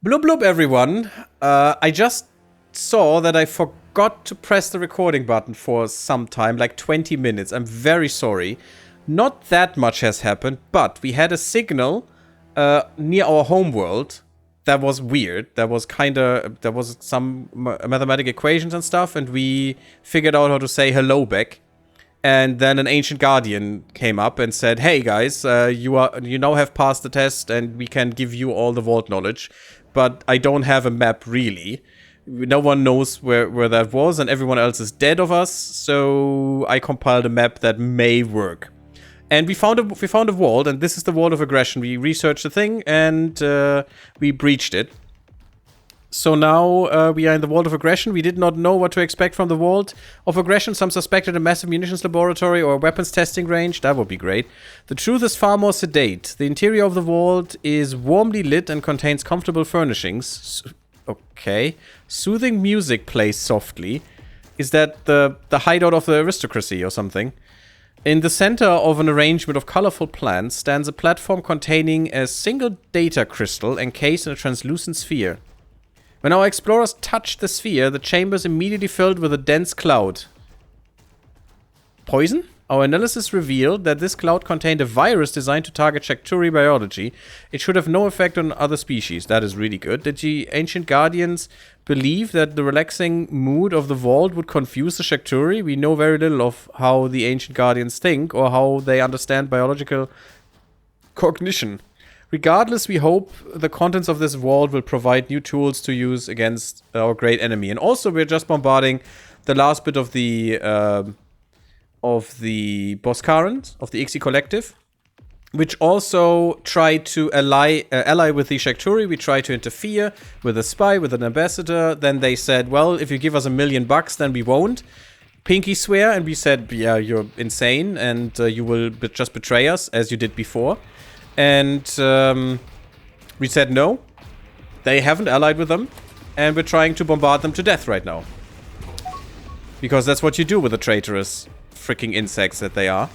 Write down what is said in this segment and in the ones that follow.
Blub blub everyone. I just saw that I forgot to press the recording button for some time, like 20 minutes. I'm very sorry. Not that much has happened, but we had a signal near our homeworld that was weird. There was some mathematical equations and stuff, and we figured out how to say hello back. And then an ancient guardian came up and said, "Hey guys, you now have passed the test, and we can give you all the vault knowledge. But I don't have a map really. No one knows where that was, and everyone else is dead of us. So I compiled a map that may work. And we found a vault, and this is the vault of aggression. We researched the thing, and we breached it. So now we are in the Vault of Aggression. We did not know what to expect from the Vault of Aggression. Some suspected a massive munitions laboratory or a weapons testing range. That would be great. The truth is far more sedate. The interior of the vault is warmly lit and contains comfortable furnishings. Okay. Soothing music plays softly. Is that the hideout of the aristocracy or something? In the center of an arrangement of colorful plants stands a platform containing a single data crystal encased in a translucent sphere. When our explorers touched the sphere, the chamber is immediately filled with a dense cloud. Poison? Our analysis revealed that this cloud contained a virus designed to target Shakturi biology. It should have no effect on other species. That is really good. Did the ancient guardians believe that the relaxing mood of the vault would confuse the Shakturi? We know very little of how the ancient guardians think or how they understand biological cognition. Regardless, we hope the contents of this vault will provide new tools to use against our great enemy. And also, we're just bombarding the last bit of the Boscaran, of the Ixi Collective, which also tried to ally with the Shakturi. We tried to interfere with a spy, with an ambassador. Then they said, well, if you give us $1 million, then we won't. Pinky swear, and we said, yeah, you're insane, and you will just betray us, as you did before. And we said no. They haven't allied with them, and we're trying to bombard them to death right now. Because that's what you do with the traitorous freaking insects that they are.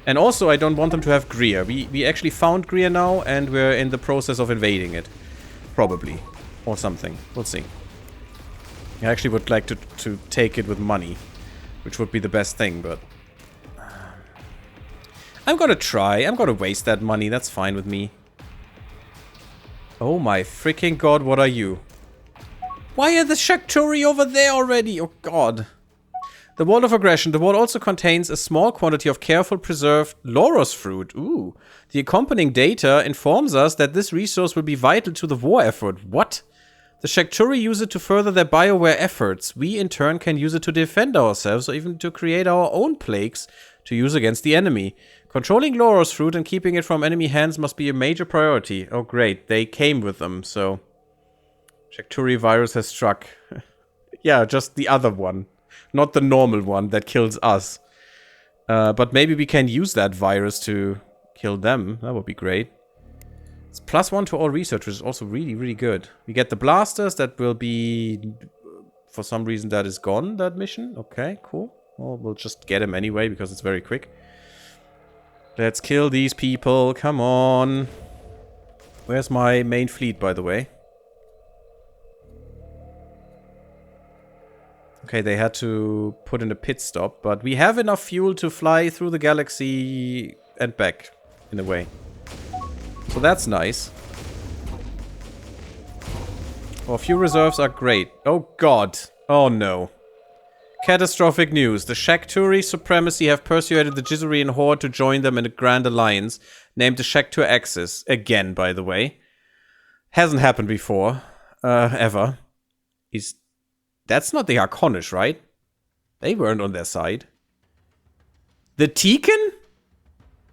And also, I don't want them to have Greer. We actually found Greer now, and we're in the process of invading it. Probably. Or something. We'll see. I actually would like to take it with money, which would be the best thing, but I'm gonna try. I'm gonna waste that money. That's fine with me. Oh my freaking god, what are you? Why are the Shakturi over there already? Oh god. The Vault of Aggression. The vault also contains a small quantity of careful preserved Loros fruit. Ooh. The accompanying data informs us that this resource will be vital to the war effort. What? The Shakturi use it to further their BioWare efforts. We, in turn, can use it to defend ourselves or even to create our own plagues to use against the enemy. Controlling Loros fruit and keeping it from enemy hands must be a major priority. Oh, great. They came with them, so Shakturi virus has struck. Yeah, just the other one. Not the normal one that kills us. But maybe we can use that virus to kill them. That would be great. It's +1 to all research, which is also really, really good. We get the blasters. That will be... For some reason, that is gone, that mission. Okay, cool. Well, we'll just get him anyway, because it's very quick. Let's kill these people. Come on. Where's my main fleet, by the way? Okay, they had to put in a pit stop, but we have enough fuel to fly through the galaxy and back, in a way. So that's nice. Our fuel reserves are great. Oh god. Oh no. Catastrophic news. The Shakturi Supremacy have persuaded the Jizurian Horde to join them in a grand alliance, named the Shaktur Axis. Again, by the way. Hasn't happened before. Ever. That's not the Harkonish, right? They weren't on their side. The Tekin?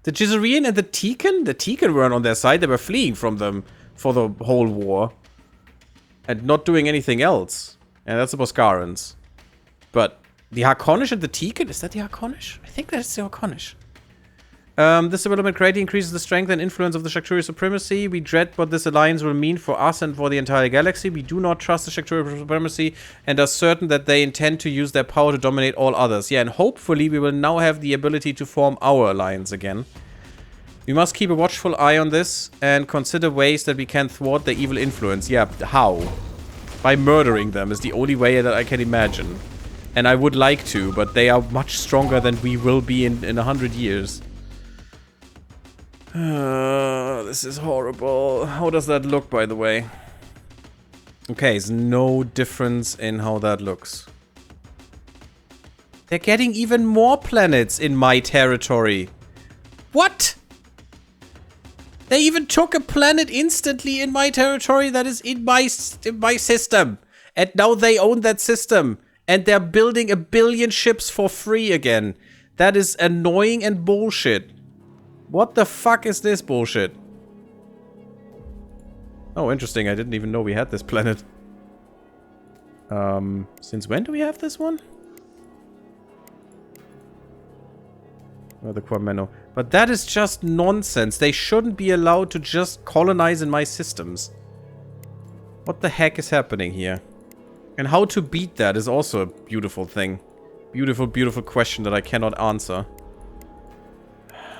The Jizurian and the Tekin? The Tekin weren't on their side. They were fleeing from them for the whole war. And not doing anything else. And that's the Boscarans. But the Harkonish and the Tekin? Is that the Harkonish? I think that's the Harkonish. This development greatly increases the strength and influence of the Shakturi Supremacy. We dread what this alliance will mean for us and for the entire galaxy. We do not trust the Shakturi Supremacy and are certain that they intend to use their power to dominate all others. Yeah, and hopefully we will now have the ability to form our alliance again. We must keep a watchful eye on this and consider ways that we can thwart their evil influence. Yeah, how? By murdering them is the only way that I can imagine. And I would like to, but they are much stronger than we will be in 100 years. This is horrible. How does that look, by the way? Okay, there's no difference in how that looks. They're getting even more planets in my territory. What? They even took a planet instantly in my territory that is in my system. And now they own that system. And they're building 1 billion ships for free again. That is annoying and bullshit. What the fuck is this bullshit? Oh, interesting. I didn't even know we had this planet. Since when do we have this one? Oh, the Quameno. But that is just nonsense. They shouldn't be allowed to just colonize in my systems. What the heck is happening here? And how to beat that is also a beautiful thing. Beautiful, beautiful question that I cannot answer.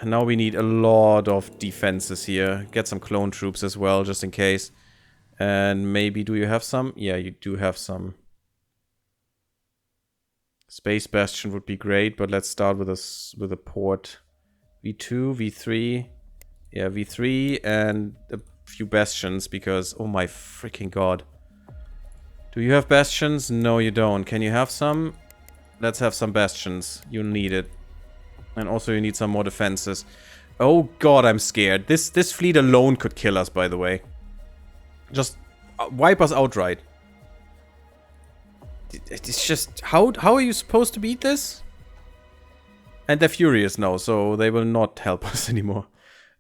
Now we need a lot of defenses here. Get some clone troops as well, just in case. And maybe, do you have some? Yeah, you do have some. Space Bastion would be great, but let's start with a port. V2, V3. Yeah, V3 and a few Bastions, because, oh my freaking god. Do you have Bastions? No, you don't. Can you have some? Let's have some Bastions. You need it. And also you need some more defenses. Oh god, I'm scared. This fleet alone could kill us, by the way. Just wipe us outright. It's just... How are you supposed to beat this? And they're furious now, so they will not help us anymore.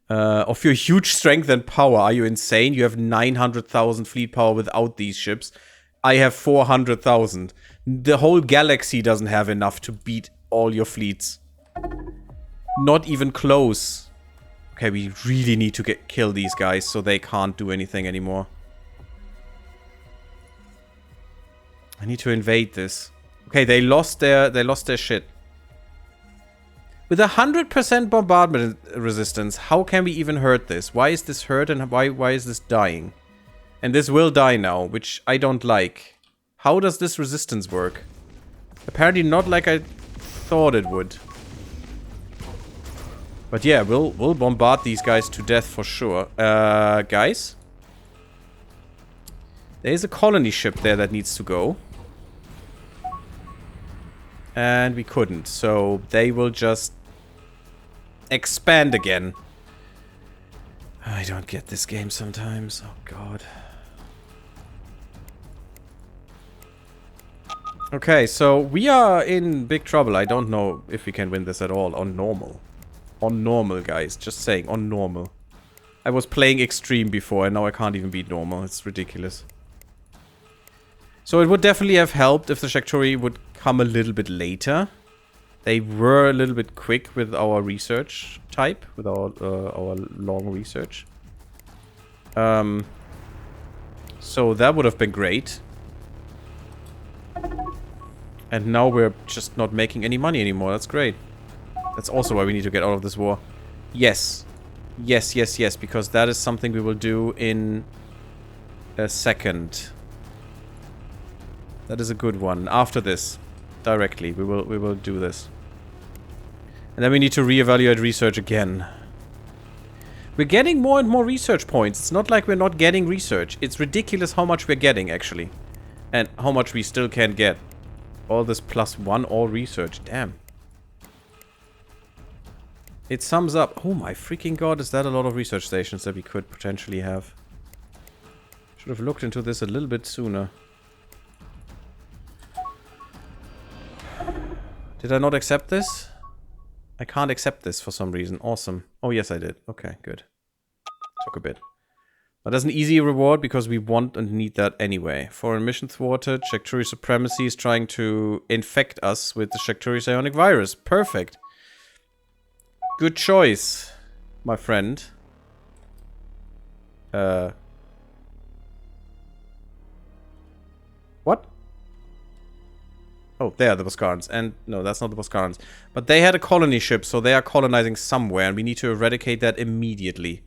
Of your huge strength and power, are you insane? You have 900,000 fleet power without these ships. I have 400,000. The whole galaxy doesn't have enough to beat all your fleets. Not even close. Okay, we really need to kill these guys so they can't do anything anymore. I need to invade this. Okay, they lost their shit. With 100% bombardment resistance, how can we even hurt this? Why is this hurt and why is this dying? And this will die now, which I don't like. How does this resistance work? Apparently not like I thought it would. But yeah, we'll bombard these guys to death for sure. Guys? There's a colony ship there that needs to go. And we couldn't, so they will just expand again. I don't get this game sometimes. Oh god. Okay, so we are in big trouble. I don't know if we can win this at all on normal. On normal, guys. Just saying, on normal. I was playing extreme before and now I can't even beat normal. It's ridiculous. So it would definitely have helped if the Shakturi would come a little bit later. They were a little bit quick with our research type, with our long research. So that would have been great. And now we're just not making any money anymore. That's great. That's also why we need to get out of this war. Yes. Yes, yes, yes, because that is something we will do in a second. That is a good one. After this, directly, we will do this. And then we need to reevaluate research again. We're getting more and more research points. It's not like we're not getting research. It's ridiculous how much we're getting, actually. And how much we still can get. All this +1 all research. Damn. It sums up. Oh my freaking god, is that a lot of research stations that we could potentially have? Should have looked into this a little bit sooner. Did I not accept this? I can't accept this for some reason. Awesome. Oh yes, I did. Okay, good. Took a bit. But that's an easy reward because we want and need that anyway. Foreign mission thwarted. Shakturi supremacy is trying to infect us with the Shakturi psionic virus. Perfect. Good choice, my friend. What? Oh, there are the Boskarans. And no, that's not the Boskarans. But they had a colony ship, so they are colonizing somewhere, and we need to eradicate that immediately.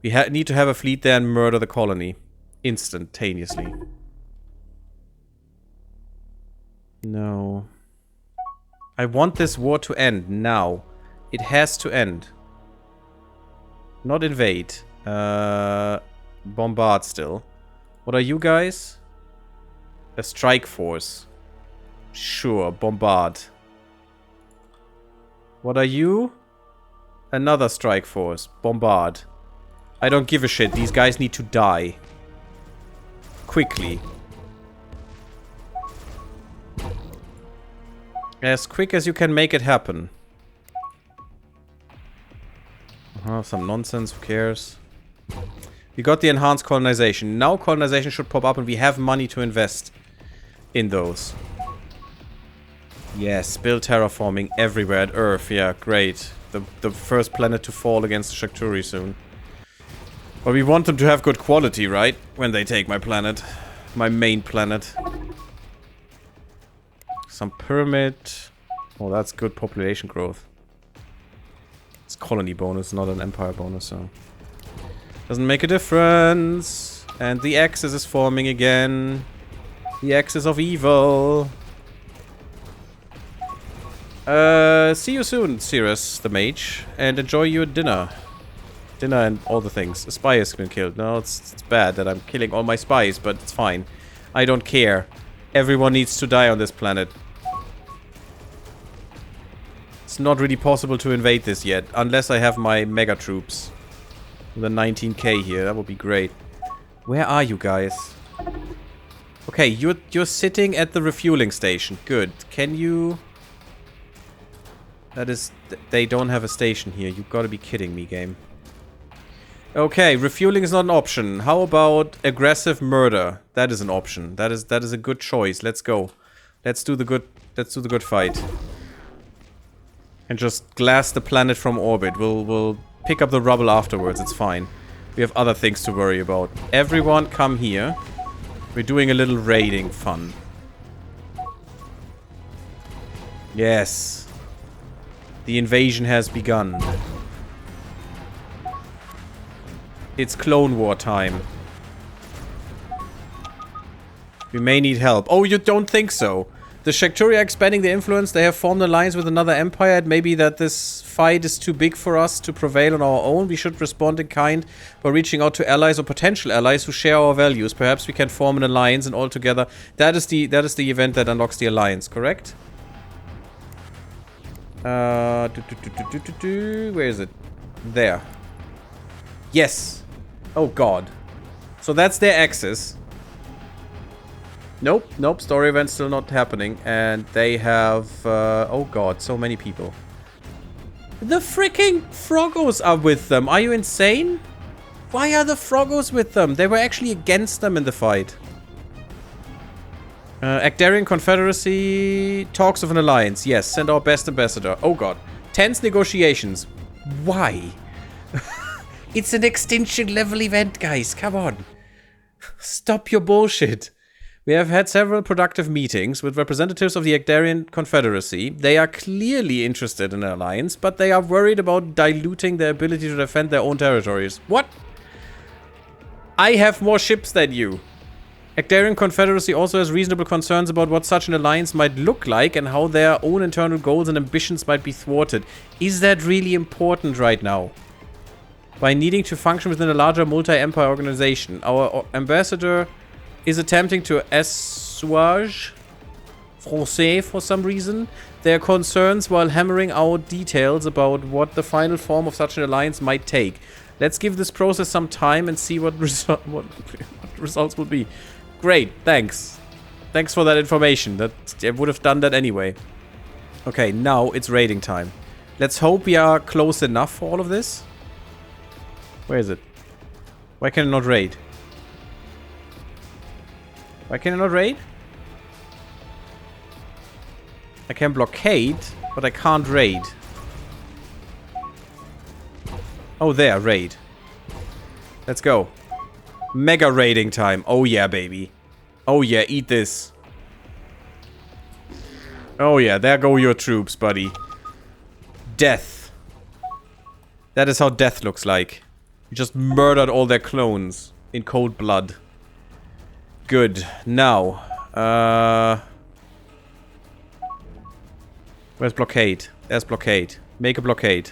We need to have a fleet there and murder the colony. Instantaneously. No. I want this war to end now. It has to end. Not invade. Bombard still. What are you guys? A strike force. Sure, bombard. What are you? Another strike force. Bombard. I don't give a shit. These guys need to die. Quickly. As quick as you can make it happen. Some nonsense. Who cares? We got the enhanced colonization. Now colonization should pop up and we have money to invest in those. Yes, build terraforming everywhere at Earth. Yeah, great. The first planet to fall against the Shakturi soon. But we want them to have good quality, right? When they take my planet. My main planet. Some pyramid. Oh, that's good population growth. It's colony bonus, not an empire bonus, so... Doesn't make a difference. And the axis is forming again. The axis of evil. See you soon, Cirrus the mage. And enjoy your dinner. Dinner and all the things. A spy has been killed. No, it's bad that I'm killing all my spies, but it's fine. I don't care. Everyone needs to die on this planet. It's not really possible to invade this yet, unless I have my mega troops. The 19k here, that would be great. Where are you guys? Okay, you're sitting at the refueling station. Good. Can you... That is... They don't have a station here. You've got to be kidding me, game. Okay, refueling is not an option. How about aggressive murder? That is an option. That is a good choice. Let's go. Let's do the good fight. And just glass the planet from orbit. We'll pick up the rubble afterwards. It's fine. We have other things to worry about. Everyone come here. We're doing a little raiding fun. Yes. The invasion has begun. It's Clone War time. We may need help. Oh, you don't think so? The Shakturi are expanding their influence. They have formed an alliance with another empire. It may be that this fight is too big for us to prevail on our own. We should respond in kind by reaching out to allies or potential allies who share our values. Perhaps we can form an alliance and all together. That is the event that unlocks the alliance, correct? Where is it? There. Yes. Oh god. So that's their axis. Nope, nope, story event's still not happening. And they have, oh god, so many people. The freaking Froggos are with them. Are you insane? Why are the Froggos with them? They were actually against them in the fight. Actarian Confederacy talks of an alliance. Yes, send our best ambassador. Oh god. Tense negotiations. Why? It's an extinction level event, guys. Come on. Stop your bullshit. We have had several productive meetings with representatives of the Actarian Confederacy. They are clearly interested in an alliance, but they are worried about diluting their ability to defend their own territories. What? I have more ships than you. Actarian Confederacy also has reasonable concerns about what such an alliance might look like and how their own internal goals and ambitions might be thwarted. Is that really important right now? By needing to function within a larger multi-empire organization, our ambassador is attempting to assuage Francais for some reason their concerns while hammering out details about what the final form of such an alliance might take. Let's give this process some time and see what results will be. Great, thanks. Thanks for that information. I would have done that anyway. Okay, now it's raiding time. Let's hope we are close enough for all of this. Where is it? Why can it not raid? Why can it not raid? I can blockade, but I can't raid. Oh, there, raid. Let's go. Mega raiding time. Oh yeah, baby. Oh yeah, eat this. Oh yeah, there go your troops, buddy. Death. That is how death looks like. You just murdered all their clones in cold blood. Good. Now, where's blockade? There's blockade. Make a blockade.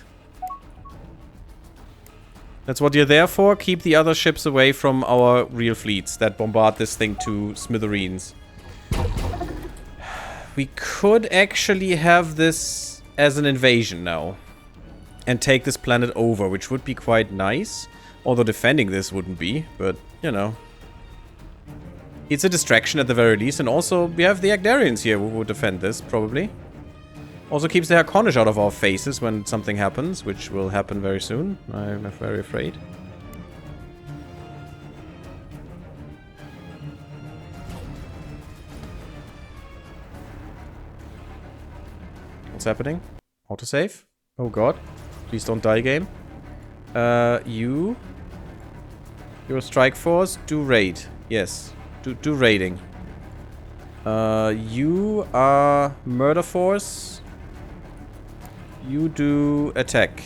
That's what you're there for. Keep the other ships away from our real fleets that bombard this thing to smithereens. We could actually have this as an invasion now. And take this planet over, which would be quite nice. Although defending this wouldn't be, but, you know. It's a distraction at the very least, and also we have the Agdarians here who would defend this, probably. Also keeps the Harkonnish out of our faces when something happens, which will happen very soon. I'm very afraid. What's happening? Autosave? Oh god. Please don't die, game. You're a strike force. Do raid. Yes. Do raiding. You are murder force. You do attack.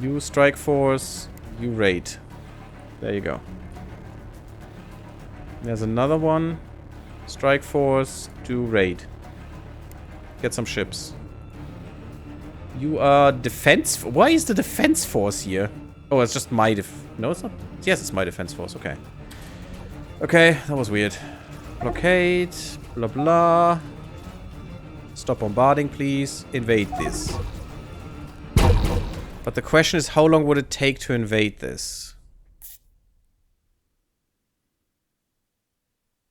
You strike force. You raid. There you go. There's another one. Strike force. Do raid. Get some ships. You are defense. Why is the defense force here? Oh, it's just my no, it's not. Yes, it's my defense force. Okay. Okay, that was weird. Blockade. Blah blah. Stop bombarding, please. Invade this. But the question is, how long would it take to invade this?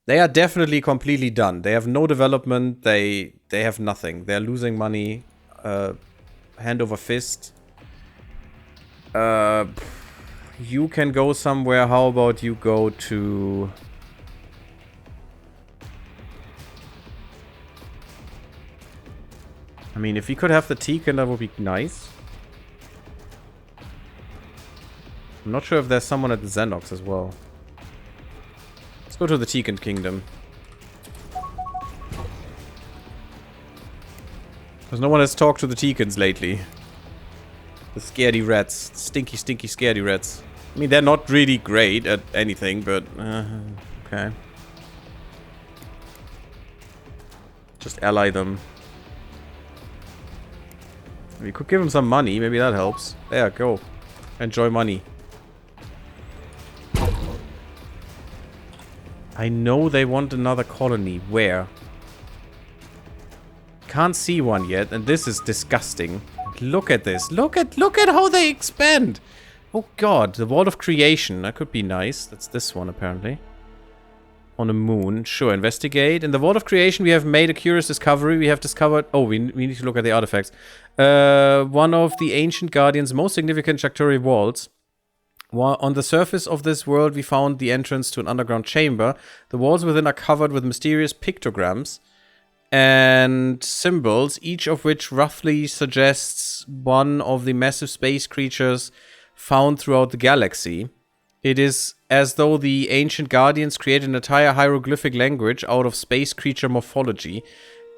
They are definitely completely done. They have no development. They have nothing. They're losing money. Hand over fist. You can go somewhere. How about you go to... I mean, if we could have the Tekin, that would be nice. I'm not sure if there's someone at the Xenox as well. Let's go to the Tekin Kingdom. Because no one has talked to the Tekins lately. The scaredy rats. Stinky, stinky scaredy rats. I mean, they're not really great at anything, but... okay. Just ally them. We could give them some money. Maybe that helps. There, go. Enjoy money. I know they want another colony. Where? Can't see one yet, and this is disgusting. Look at this. Look at how they expand. Oh god, the Wall of Creation. That could be nice. That's this one, apparently. On a moon. Sure, investigate. In the Wall of Creation, we have made a curious discovery. We have discovered... Oh, we need to look at the artifacts. One of the Ancient Guardian's most significant Shakturi vaults. On the surface of this world, we found the entrance to an underground chamber. The walls within are covered with mysterious pictograms and symbols, each of which roughly suggests one of the massive space creatures found throughout the galaxy. It is as though the Ancient Guardians created an entire hieroglyphic language out of space creature morphology.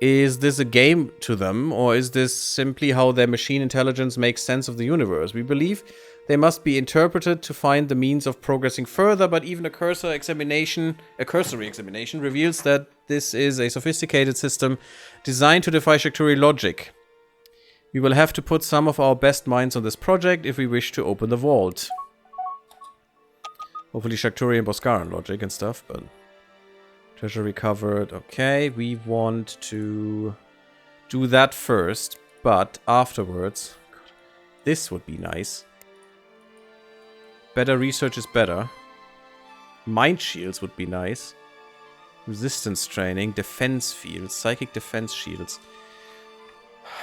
Is this a game to them, or is this simply how their machine intelligence makes sense of the universe? We believe they must be interpreted to find the means of progressing further, but even a cursory examination reveals that this is a sophisticated system designed to defy Shakturi logic. We will have to put some of our best minds on this project if we wish to open the vault. Hopefully Shakturi and Boscaran logic and stuff, but... Treasure recovered. Okay, we want to do that first, but afterwards... God, this would be nice. Better research is better. Mind shields would be nice. Resistance training, defense fields, psychic defense shields.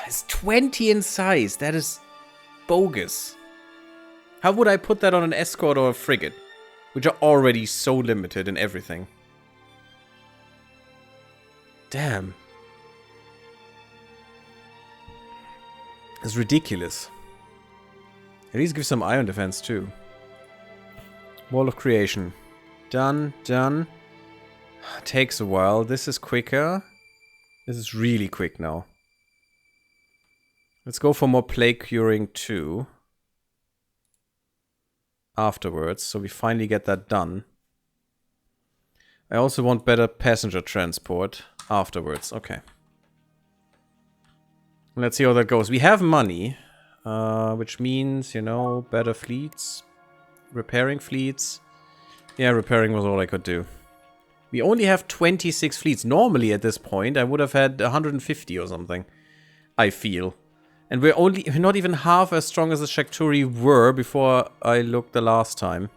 It's 20 in size. That is bogus. How would I put that on an escort or a frigate? Which are already so limited in everything. Damn. It's ridiculous. At least give some iron defense too. Wall of Creation. Done, done. Takes a while. This is quicker. This is really quick now. Let's go for more plague curing too. Afterwards, so we finally get that done. I also want better passenger transport afterwards. Okay. Let's see how that goes. We have money, which means, you know, better fleets. Repairing fleets. Yeah, repairing was all I could do. We only have 26 fleets. Normally at this point, I would have had 150 or something. I feel. And we're not even half as strong as the Shakturi were before I looked the last time.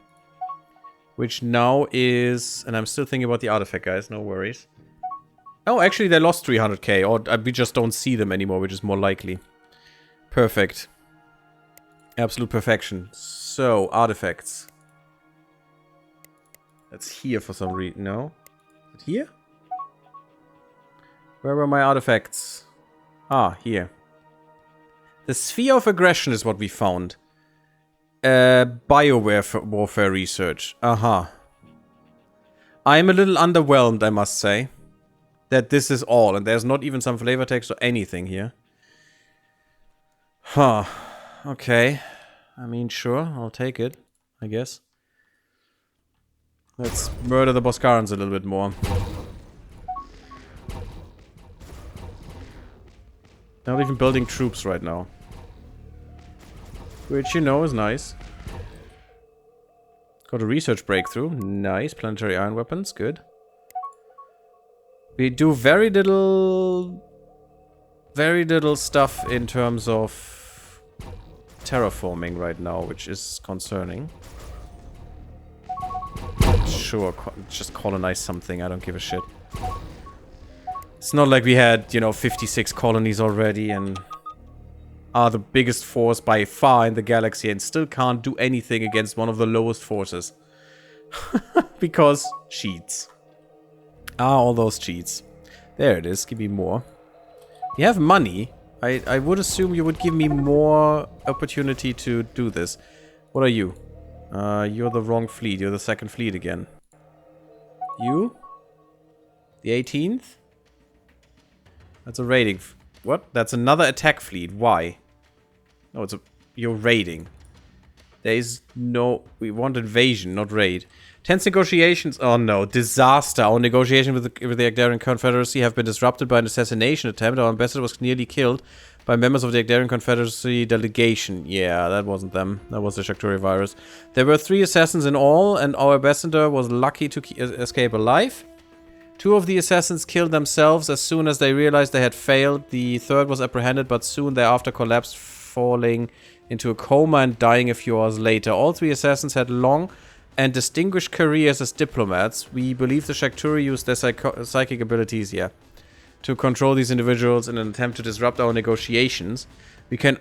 Which now is... And I'm still thinking about the artifact, guys. No worries. Oh, actually, they lost 300k. Or we just don't see them anymore, which is more likely. Perfect. Absolute perfection. So, artifacts. That's here for some reason. No? Is it here? Where were my artifacts? Ah, here. The Sphere of Aggression is what we found. Warfare research. Uh-huh. I'm a little underwhelmed, I must say. That this is all, and there's not even some flavor text or anything here. Huh. Okay. I mean, sure, I'll take it, I guess. Let's murder the Boskarans a little bit more. Not even building troops right now. Which, you know, is nice. Got a research breakthrough. Nice. Planetary iron weapons. Good. We do very little stuff in terms of terraforming right now, which is concerning. Sure, just colonize something. I don't give a shit. It's not like we had, you know, 56 colonies already and are the biggest force by far in the galaxy and still can't do anything against one of the lowest forces. Because cheats. Ah, all those cheats. There it is. Give me more. You have money. I would assume you would give me more opportunity to do this. What are you? You're the wrong fleet. You're the second fleet again. You? The 18th? That's a raiding. What? That's another attack fleet. Why? No, it's a... You're raiding. There is no... We want invasion, not raid. Tense negotiations... Oh no, disaster. Our negotiations with the Agdarian Confederacy have been disrupted by an assassination attempt. Our ambassador was nearly killed by members of the Agdarian Confederacy delegation. Yeah, that wasn't them. That was the Shakturi virus. There were 3 assassins in all, and our ambassador was lucky to escape alive. 2 of the assassins killed themselves as soon as they realized they had failed. The 3rd was apprehended, but soon thereafter collapsed, falling into a coma and dying a few hours later. All 3 assassins had long and distinguished careers as diplomats. We believe the Shakturi used their psychic abilities, to control these individuals in an attempt to disrupt our negotiations.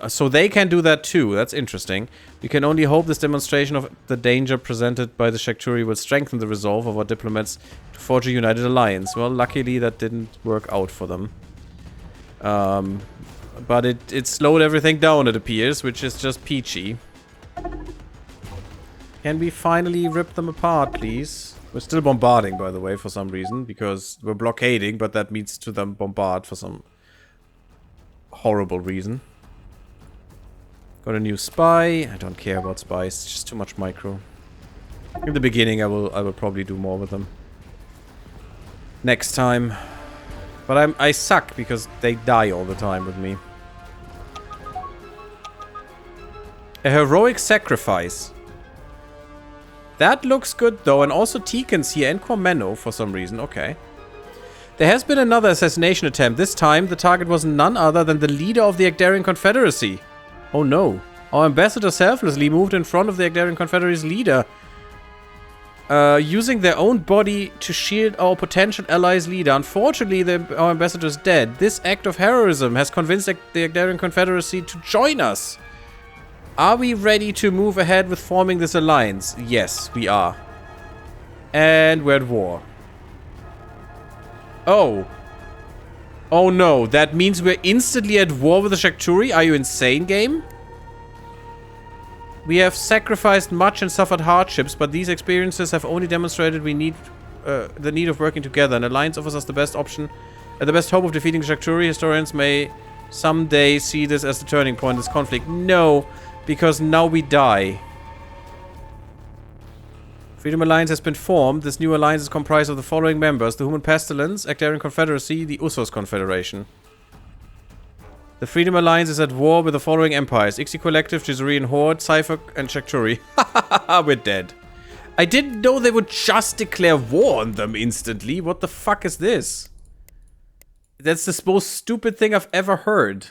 So they can do that too. That's interesting. We can only hope this demonstration of the danger presented by the Shakturi will strengthen the resolve of our diplomats to forge a united alliance. Well, luckily that didn't work out for them. But it slowed everything down, it appears, which is just peachy. Can we finally rip them apart, please? We're still bombarding, by the way, for some reason, because we're blockading, but that means to them bombard for some horrible reason. Got a new spy. I don't care about spies. It's just too much micro. In the beginning, I will probably do more with them. Next time. But I suck because they die all the time with me. A heroic sacrifice. That looks good though, and also Tekan's here and Cormeno for some reason. Okay. There has been another assassination attempt. This time, the target was none other than the leader of the Agdarian Confederacy. Oh no. Our ambassador selflessly moved in front of the Agdarian Confederacy's leader, using their own body to shield our potential allies' leader. Unfortunately, our ambassador is dead. This act of heroism has convinced the Agdarian Confederacy to join us. Are we ready to move ahead with forming this alliance? Yes, we are. And we're at war. Oh. Oh no, that means we're instantly at war with the Shakturi? Are you insane, game? We have sacrificed much and suffered hardships, but these experiences have only demonstrated we need the need of working together. An alliance offers us the best option At the best hope of defeating Shakturi, historians may someday see this as the turning point in this conflict. No, because now we die. Freedom Alliance has been formed. This new alliance is comprised of the following members: the Hooman Pestilence, Actarian Confederacy, the Usos Confederation. The Freedom Alliance is at war with the following empires: Ixi Collective, Jizurian Horde, Scifi, and Shakturi. We're dead. I didn't know they would just declare war on them instantly. What the fuck is this? That's the most stupid thing I've ever heard.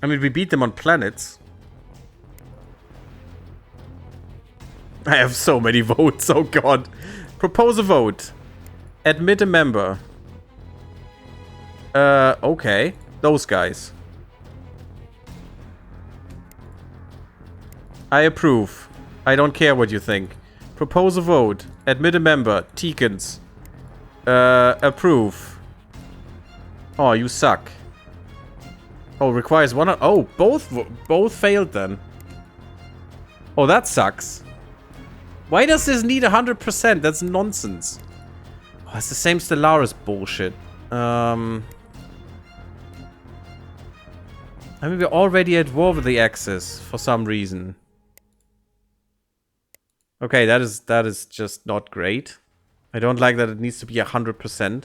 I mean, we beat them on planets. I have so many votes, oh god. Propose a vote. Admit a member. Okay. Those guys. I approve. I don't care what you think. Propose a vote. Admit a member. Teekens. Approve. Oh, you suck. Oh, requires one. Oh, both failed then. Oh, that sucks. Why does this need 100%? That's nonsense. Oh, it's the same Stellaris bullshit. I mean, we're already at war with the Axis for some reason. Okay, that is just not great. I don't like that it needs to be 100%.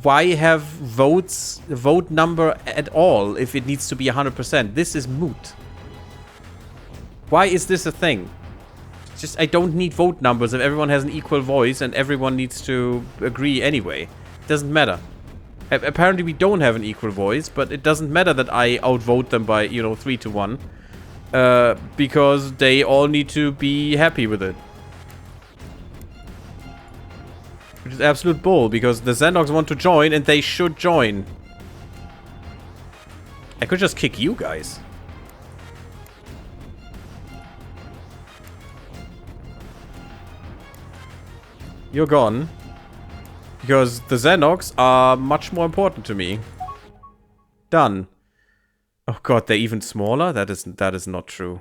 Why have vote number at all if it needs to be 100%? This is moot. Why is this a thing? It's just, I don't need vote numbers if everyone has an equal voice and everyone needs to agree anyway. It doesn't matter. Apparently we don't have an equal voice, but it doesn't matter that I outvote them by, you know, 3-1. Because they all need to be happy with it. Which is absolute bull, because the Xenox want to join, and they should join. I could just kick you guys. You're gone. Because the Xenox are much more important to me. Done. Oh god, they're even smaller? That is not true.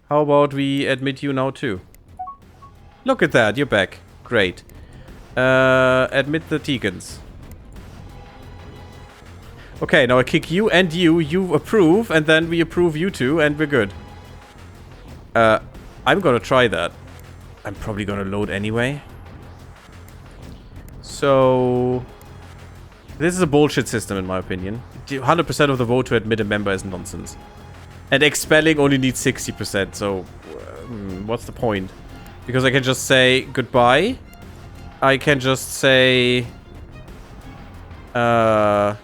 How about we admit you now too? Look at that, you're back. Great. Admit the Teekens. Okay, now I kick you and you approve, and then we approve you two, and we're good. I'm gonna try that. I'm probably gonna load anyway. So... this is a bullshit system in my opinion. 100% of the vote to admit a member is nonsense. And expelling only needs 60%, so... what's the point? Because I can just say goodbye. I can just say... well,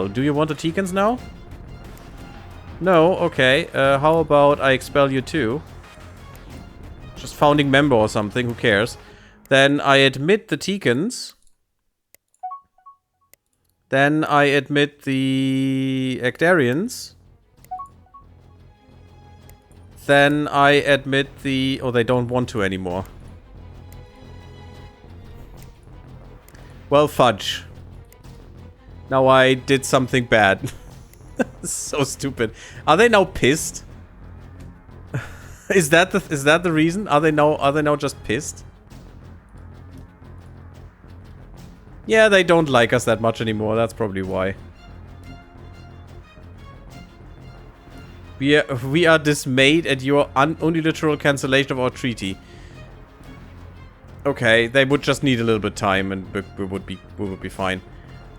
do you want the Teekens now? No, okay. How about I expel you too? Just founding member or something, who cares? Then I admit the Teekens. Then I admit the Actarians. Then I admit the... oh, they don't want to anymore. Well, fudge. Now I did something bad. So stupid. Are they now pissed? Is that the reason? Are they now just pissed? Yeah, they don't like us that much anymore. That's probably why. We are dismayed at your unilateral cancellation of our treaty. Okay, they would just need a little bit of time, and we would be fine.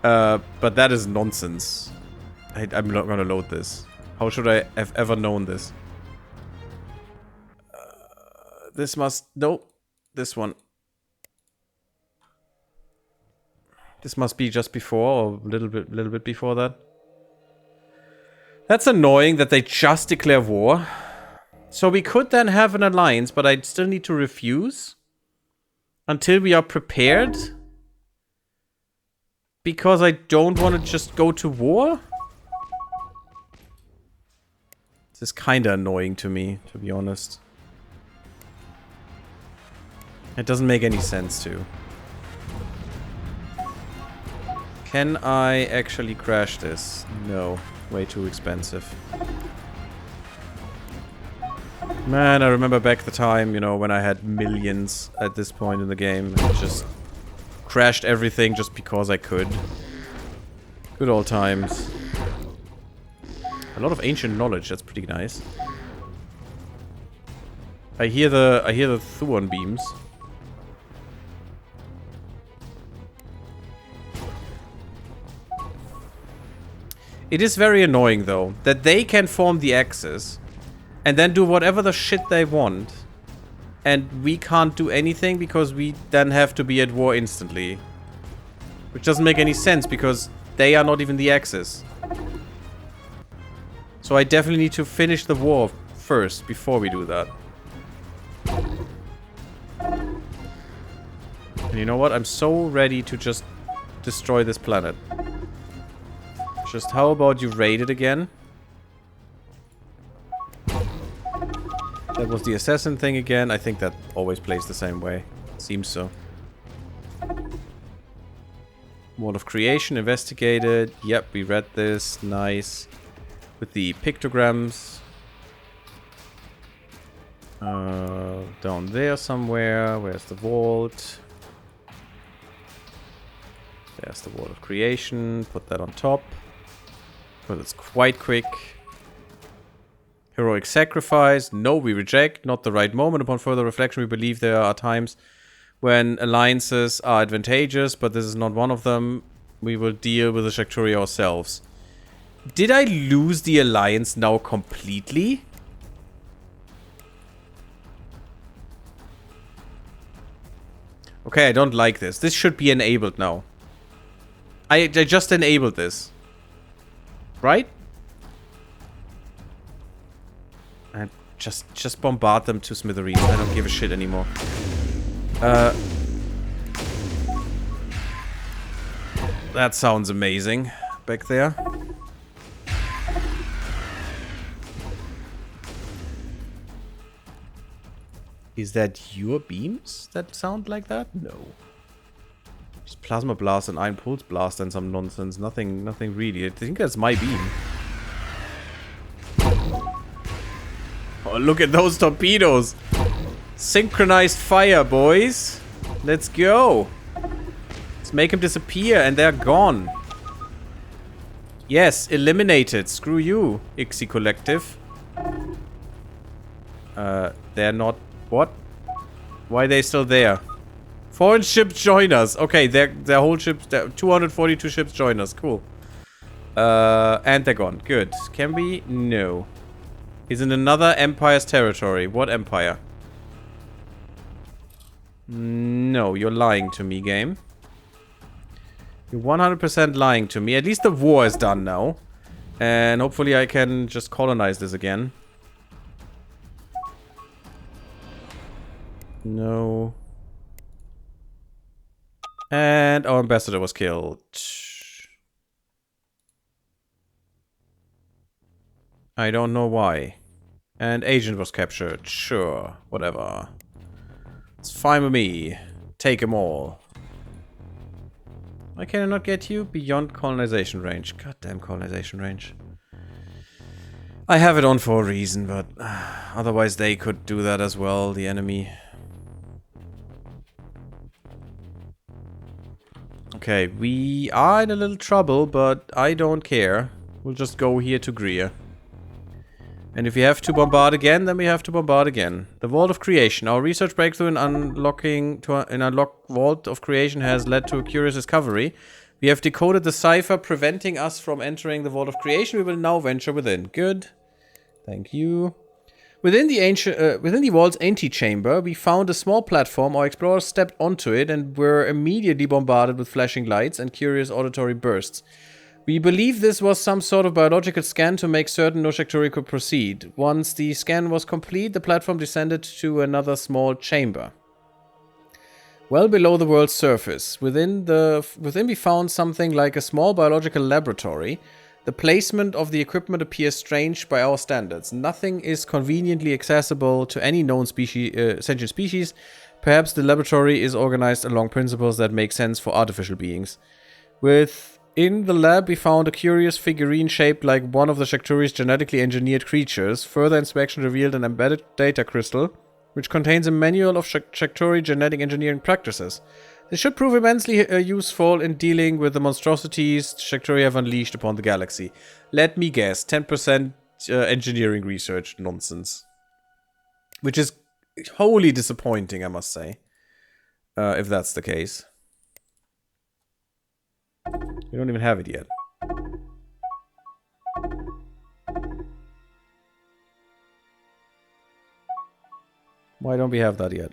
But that is nonsense. I'm not gonna load this. How should I have ever known this? This must... no. This one. This must be just before, or a little bit before that. That's annoying that they just declare war. So we could then have an alliance, but I still need to refuse until we are prepared. Because I don't want to just go to war. This is kinda annoying to me, to be honest. It doesn't make any sense to. Can I actually crash this? No. Way too expensive. Man, I remember back the time, you know, when I had millions at this point in the game. And just crashed everything just because I could. Good old times. A lot of ancient knowledge, that's pretty nice. I hear the Thuon beams. It is very annoying though, that they can form the Axis and then do whatever the shit they want. And we can't do anything because we then have to be at war instantly. Which doesn't make any sense because they are not even the Axis. So I definitely need to finish the war first before we do that. And you know what? I'm so ready to just destroy this planet. Just how about you raid it again? That was the assassin thing again. I think that always plays the same way. Seems so. Wall of Creation investigated. Yep, we read this. Nice. With the pictograms. Down there somewhere. Where's the vault? There's the Wall of Creation. Put that on top. Well, it's quite quick. Heroic Sacrifice. No, we reject. Not the right moment. Upon further reflection, we believe there are times when alliances are advantageous, but this is not one of them. We will deal with the Shakturi ourselves. Did I lose the alliance now completely? Okay, I don't like this. This should be enabled now. I just enabled this. Right? And just bombard them to smithereens. I don't give a shit anymore. That sounds amazing. Back there. Is that your beams that sound like that? No. Just Plasma Blast and Iron Pulse Blast and some nonsense. Nothing really. I think that's my beam. Oh, look at those torpedoes. Synchronized fire, boys. Let's go. Let's make them disappear and they're gone. Yes, eliminated. Screw you, Ixie Collective. They're not... What? Why are they still there? Foreign ships join us. Okay, their whole ships... 242 ships join us. Cool. And they're gone. Good. Can we? No. He's in another empire's territory. What empire? No, you're lying to me, game. You're 100% lying to me. At least the war is done now. And hopefully I can just colonize this again. No. And our ambassador was killed. I don't know why. And agent was captured. Sure. Whatever. It's fine with me. Take them all. Why can I not get you? Beyond colonization range. Goddamn colonization range. I have it on for a reason, but otherwise they could do that as well, the enemy. Okay, we are in a little trouble, but I don't care. We'll just go here to Greer. And if we have to bombard again, then we have to bombard again. The Vault of Creation. Our research breakthrough in unlock Vault of Creation has led to a curious discovery. We have decoded the cipher preventing us from entering the Vault of Creation. We will now venture within. Good. Thank you. Within the vault's antechamber, we found a small platform. Our explorers stepped onto it and were immediately bombarded with flashing lights and curious auditory bursts. We believe this was some sort of biological scan to make certain no Shakturi could proceed. Once the scan was complete, the platform descended to another small chamber. Well below the world's surface, within we found something like a small biological laboratory. The placement of the equipment appears strange by our standards. Nothing is conveniently accessible to any known sentient species. Perhaps the laboratory is organized along principles that make sense for artificial beings. With In the lab, we found a curious figurine shaped like one of the Shakturi's genetically engineered creatures. Further inspection revealed an embedded data crystal, which contains a manual of Shakturi genetic engineering practices. This should prove immensely useful in dealing with the monstrosities Shakturi have unleashed upon the galaxy. Let me guess, 10% engineering research nonsense. Which is wholly disappointing, I must say. If that's the case. We don't even have it yet. Why don't we have that yet?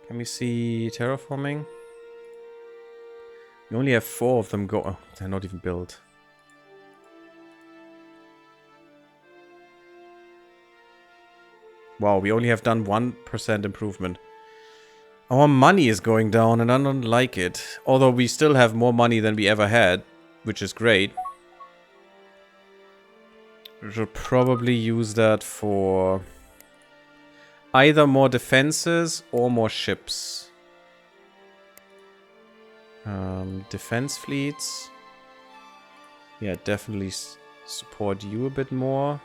Can we see terraforming? We only have 4 of them go. Oh, they're not even built. Wow, we only have done 1% improvement. Our money is going down and I don't like it. Although we still have more money than we ever had, which is great. We should probably use that for either more defenses or more ships. Defense fleets. Yeah, definitely support you a bit more.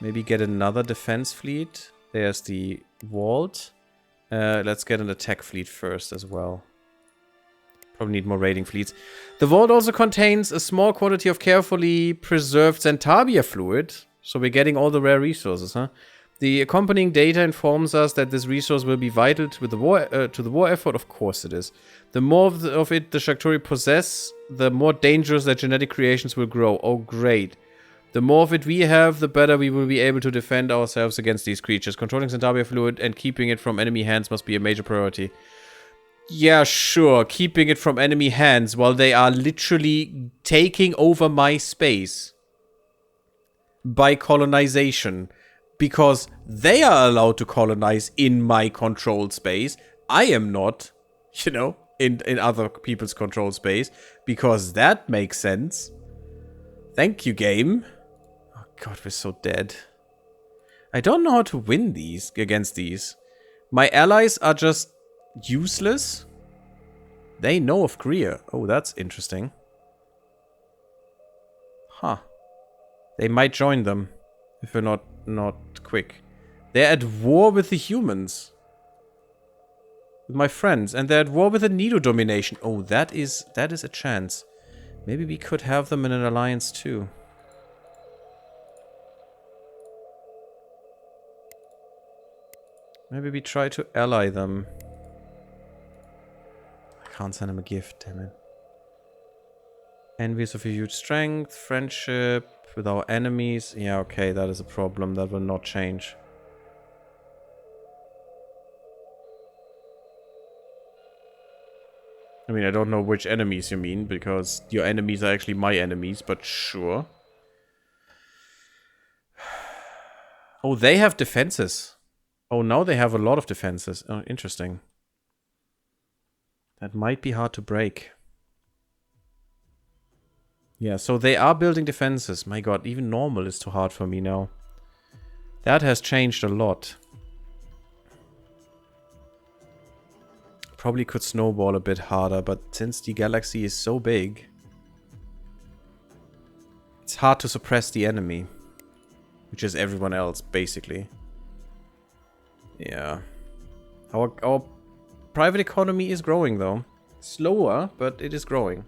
Maybe get another defense fleet. There's the vault. Let's get an attack fleet first as well. Probably need more raiding fleets. The vault also contains a small quantity of carefully preserved Centaria fluid. So we're getting all the rare resources, huh? The accompanying data informs us that this resource will be vital to the war effort. Of course it is. The more of it the Shakturi possess, the more dangerous their genetic creations will grow. Oh, great. The more of it we have, the better we will be able to defend ourselves against these creatures. Controlling Centaria fluid and keeping it from enemy hands must be a major priority. Yeah, sure. Keeping it from enemy hands while they are literally taking over my space by colonization. Because they are allowed to colonize in my controlled space. I am not, you know, in other people's controlled space. Because that makes sense. Thank you, game. Oh god, we're so dead. I don't know how to win these, against these. My allies are just useless. They know of Korea. Oh, that's interesting. Huh. They might join them. If we're not quick. They're at war with the humans. With my friends. And they're at war with the Nido domination. Oh, that is a chance. Maybe we could have them in an alliance too. Maybe we try to ally them. I can't send them a gift, damn it. Envious of a huge strength, friendship with our enemies. Yeah, okay, that is a problem. That will not change. I mean, I don't know which enemies you mean, because your enemies are actually my enemies, but sure. Oh, they have defenses. Oh, now they have a lot of defenses. Oh, interesting. That might be hard to break. Yeah, so they are building defenses. My god, even normal is too hard for me now. That has changed a lot. Probably could snowball a bit harder, but since the galaxy is so big, it's hard to suppress the enemy. Which is everyone else, basically. Yeah. Our private economy is growing, though. Slower, but it is growing.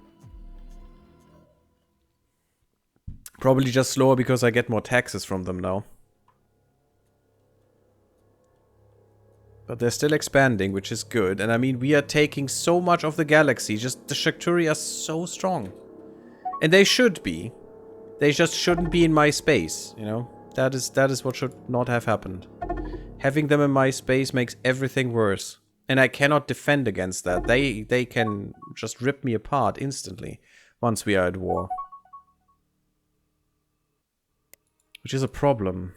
Probably just slower because I get more taxes from them now. But they're still expanding, which is good. And I mean, we are taking so much of the galaxy. Just the Shakturi are so strong. And they should be. They just shouldn't be in my space, you know? That is what should not have happened. Having them in my space makes everything worse. And I cannot defend against that. They can just rip me apart instantly once we are at war. Which is a problem.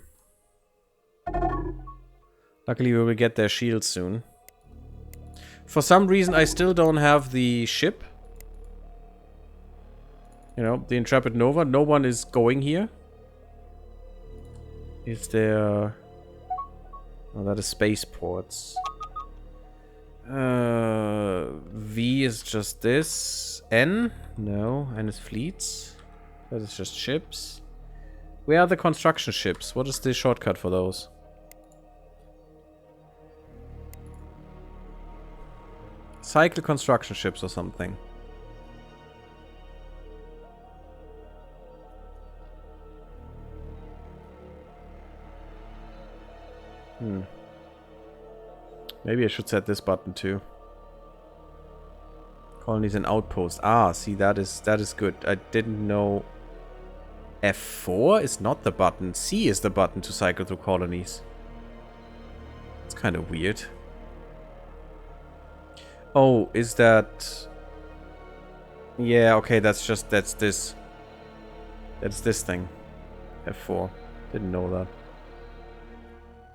Luckily we will get their shields soon. For some reason I still don't have the ship. You know, the Intrepid Nova. No one is going here. Is there... Oh, that is spaceports. V is just this. N? No, N is fleets. That is just ships. Where are the construction ships? What is the shortcut for those? Cycle construction ships or something. Maybe I should set this button too. Colonies and outposts. Ah, see, that is good. I didn't know. F4 is not the button. C is the button to cycle through colonies. It's kind of weird. Oh, is that... Yeah, okay, that's this. That's this thing. F4. Didn't know that.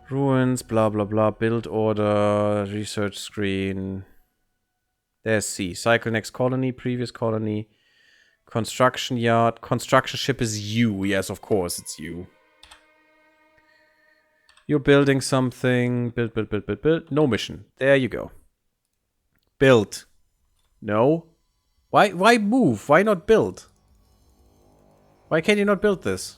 Ruins, blah, blah, blah. Build order, research screen. There's C. Cycle next colony, previous colony. Construction yard. Construction ship is U. Yes, of course, it's U. You're building something. Build, build, build, build, build. No mission. There you go. Build. No. Why move? Why not build? Why can't you not build this?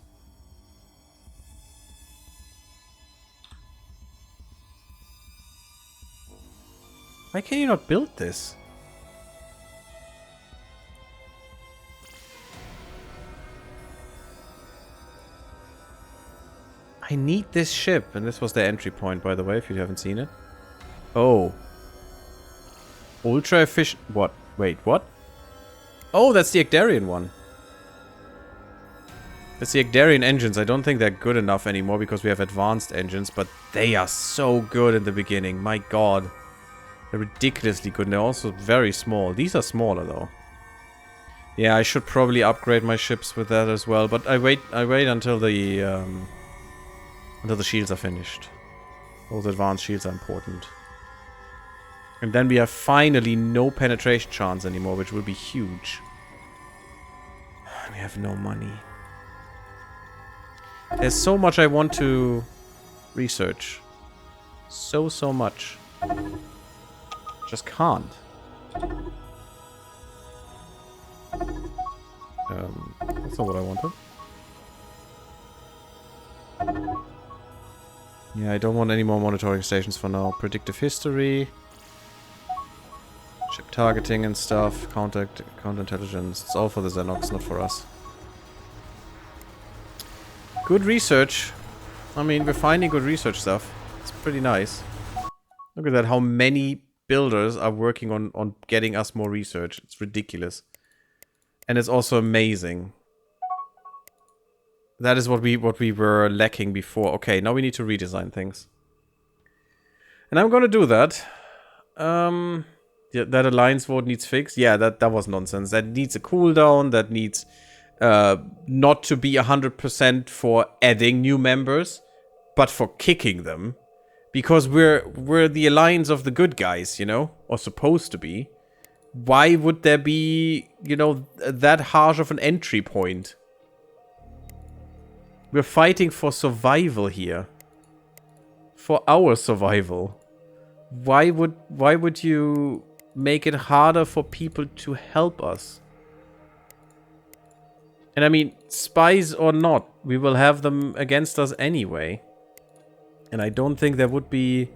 Why can you not build this? I need this ship. And this was the entry point, by the way, if you haven't seen it. Oh. Ultra efficient. What? Wait, what? Oh, that's the Ekdarian one. That's the Ekdarian engines. I don't think they're good enough anymore because we have advanced engines, but they are so good in the beginning. My god. They're ridiculously good, and they're also very small. These are smaller, though. Yeah, I should probably upgrade my ships with that as well, but I wait until the shields are finished. Those advanced shields are important. And then we have finally no penetration chance anymore, which will be huge. We have no money. There's so much I want to research. So much. Just can't. That's not what I wanted. Yeah, I don't want any more monitoring stations for now. Predictive history. Ship targeting and stuff. Counterintelligence. It's all for the Xenox, not for us. Good research. I mean, we're finding good research stuff. It's pretty nice. Look at that, how many builders are working on getting us more research. It's ridiculous. And it's also amazing. That is what we were lacking before. Okay, now we need to redesign things. And I'm gonna do that. Yeah, that alliance vote needs fixed. Yeah, that was nonsense. That needs a cooldown. That needs not to be 100% for adding new members, but for kicking them. Because we're the alliance of the good guys, you know? Or supposed to be. Why would there be, you know, that harsh of an entry point? We're fighting for survival here. For our survival. Why would you make it harder for people to help us? And I mean, spies or not, we will have them against us anyway. And I don't think there would be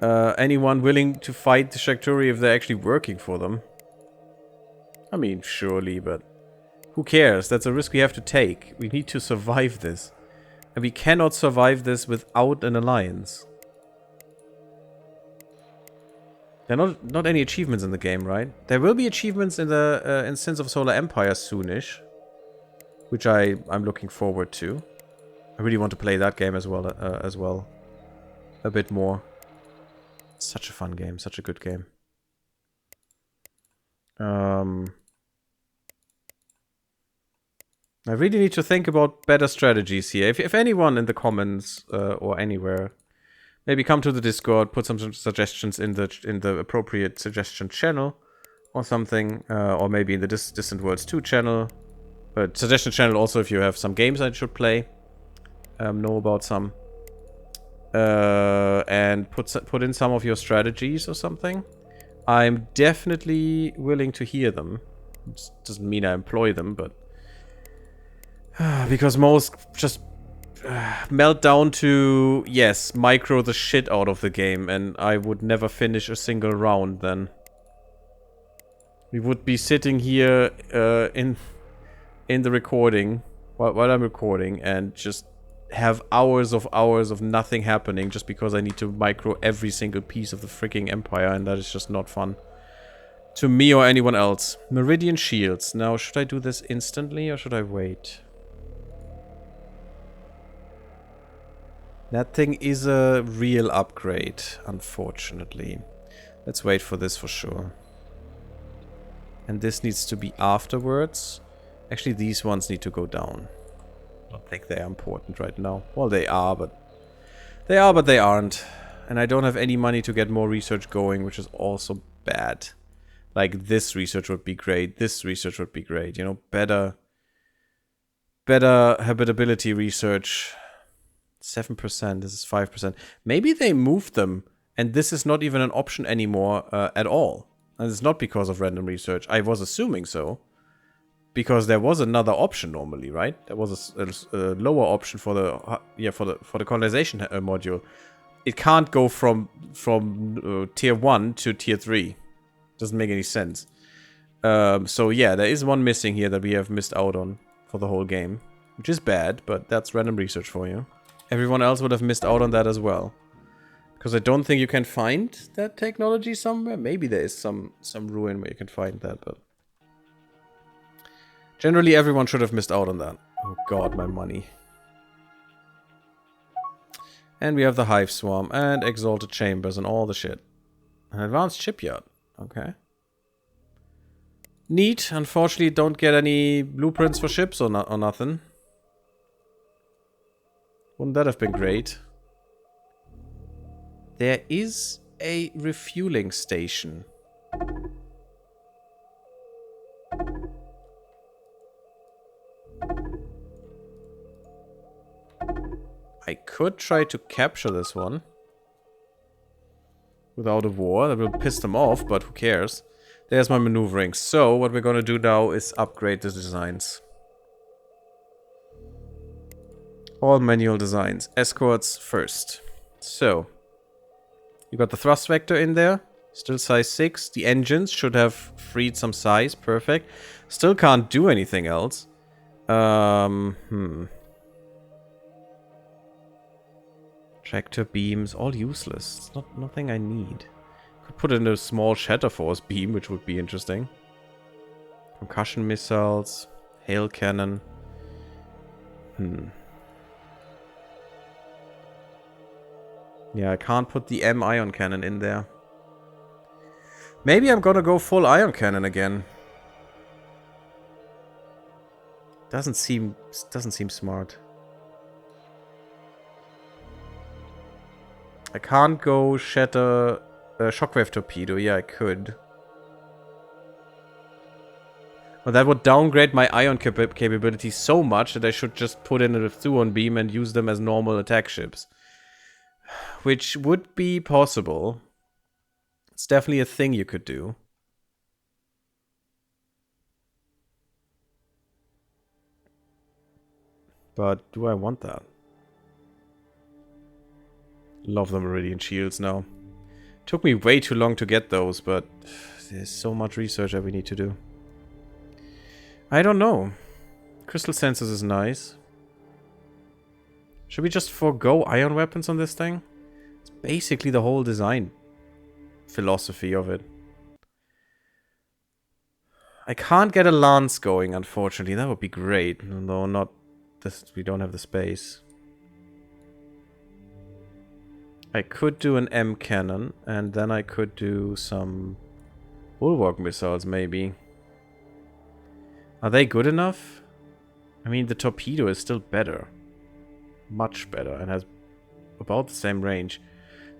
anyone willing to fight the Shakturi if they're actually working for them. I mean, surely, but who cares? That's a risk we have to take. We need to survive this. And we cannot survive this without an alliance. There are not any achievements in the game, right? There will be achievements in the in Sins of Solar Empire soonish. Which I'm looking forward to. I really want to play that game as well. A bit more. Such a fun game. Such a good game. I really need to think about better strategies here. If anyone in the comments or anywhere, maybe come to the Discord, put some suggestions in the appropriate suggestion channel or something, or maybe in the Distant Worlds 2 channel. Suggestion channel also if you have some games I should play. know about some. And put in some of your strategies or something. I'm definitely willing to hear them. It doesn't mean I employ them, but... because most just melt down to, yes, micro the shit out of the game, and I would never finish a single round then. We would be sitting here in the recording, while I'm recording, and just have hours of nothing happening just because I need to micro every single piece of the freaking empire, and that is just not fun. To me or anyone else. Meridian shields. Now, should I do this instantly or should I wait? That thing is a real upgrade, unfortunately. Let's wait for this for sure. And this needs to be afterwards. Actually, these ones need to go down. I don't think they are important right now. Well, they are, but... they are, but they aren't. And I don't have any money to get more research going, which is also bad. Like, this research would be great. This research would be great. You know, better habitability research. 7%, this is 5%. Maybe they moved them, and this is not even an option anymore at all. And it's not because of random research. I was assuming so. Because there was another option normally, right? There was a lower option for the for the colonization module. It can't go from tier 1 to tier 3. Doesn't make any sense. So yeah, there is one missing here that we have missed out on for the whole game, which is bad, but that's random research for you. Everyone else would have missed out on that as well. Because I don't think you can find that technology somewhere. Maybe there is some ruin where you can find that, but... generally, everyone should have missed out on that. Oh god, my money. And we have the Hive Swarm, and Exalted Chambers, and all the shit. An advanced shipyard. Okay. Neat. Unfortunately, don't get any blueprints for ships or nothing. Wouldn't that have been great? There is a refueling station. I could try to capture this one. Without a war. That will piss them off, but who cares? There's my maneuvering. So, what we're gonna do now is upgrade the designs. All manual designs. Escorts first. So, you got the thrust vector in there. Still size 6. The engines should have freed some size. Perfect. Still can't do anything else. Tractor beams. All useless. It's nothing I need. Could put in a small Shatter Force beam, which would be interesting. Concussion missiles. Hail cannon. Yeah, I can't put the M ion cannon in there. Maybe I'm gonna go full ion cannon again. Doesn't seem smart. I can't go shatter shockwave torpedo. Yeah, I could. But that would downgrade my ion capability so much that I should just put in a Thuon beam and use them as normal attack ships. Which would be possible. It's definitely a thing you could do. But do I want that? Love the Meridian Shields now. Took me way too long to get those, but there's so much research that we need to do. I don't know. Crystal Sensors is nice. Should we just forego ion weapons on this thing? It's basically the whole design philosophy of it. I can't get a lance going, unfortunately. That would be great. No, not this. We don't have the space. I could do an M cannon, and then I could do some bulwark missiles, maybe. Are they good enough? I mean, the torpedo is still better. Much better, and has about the same range.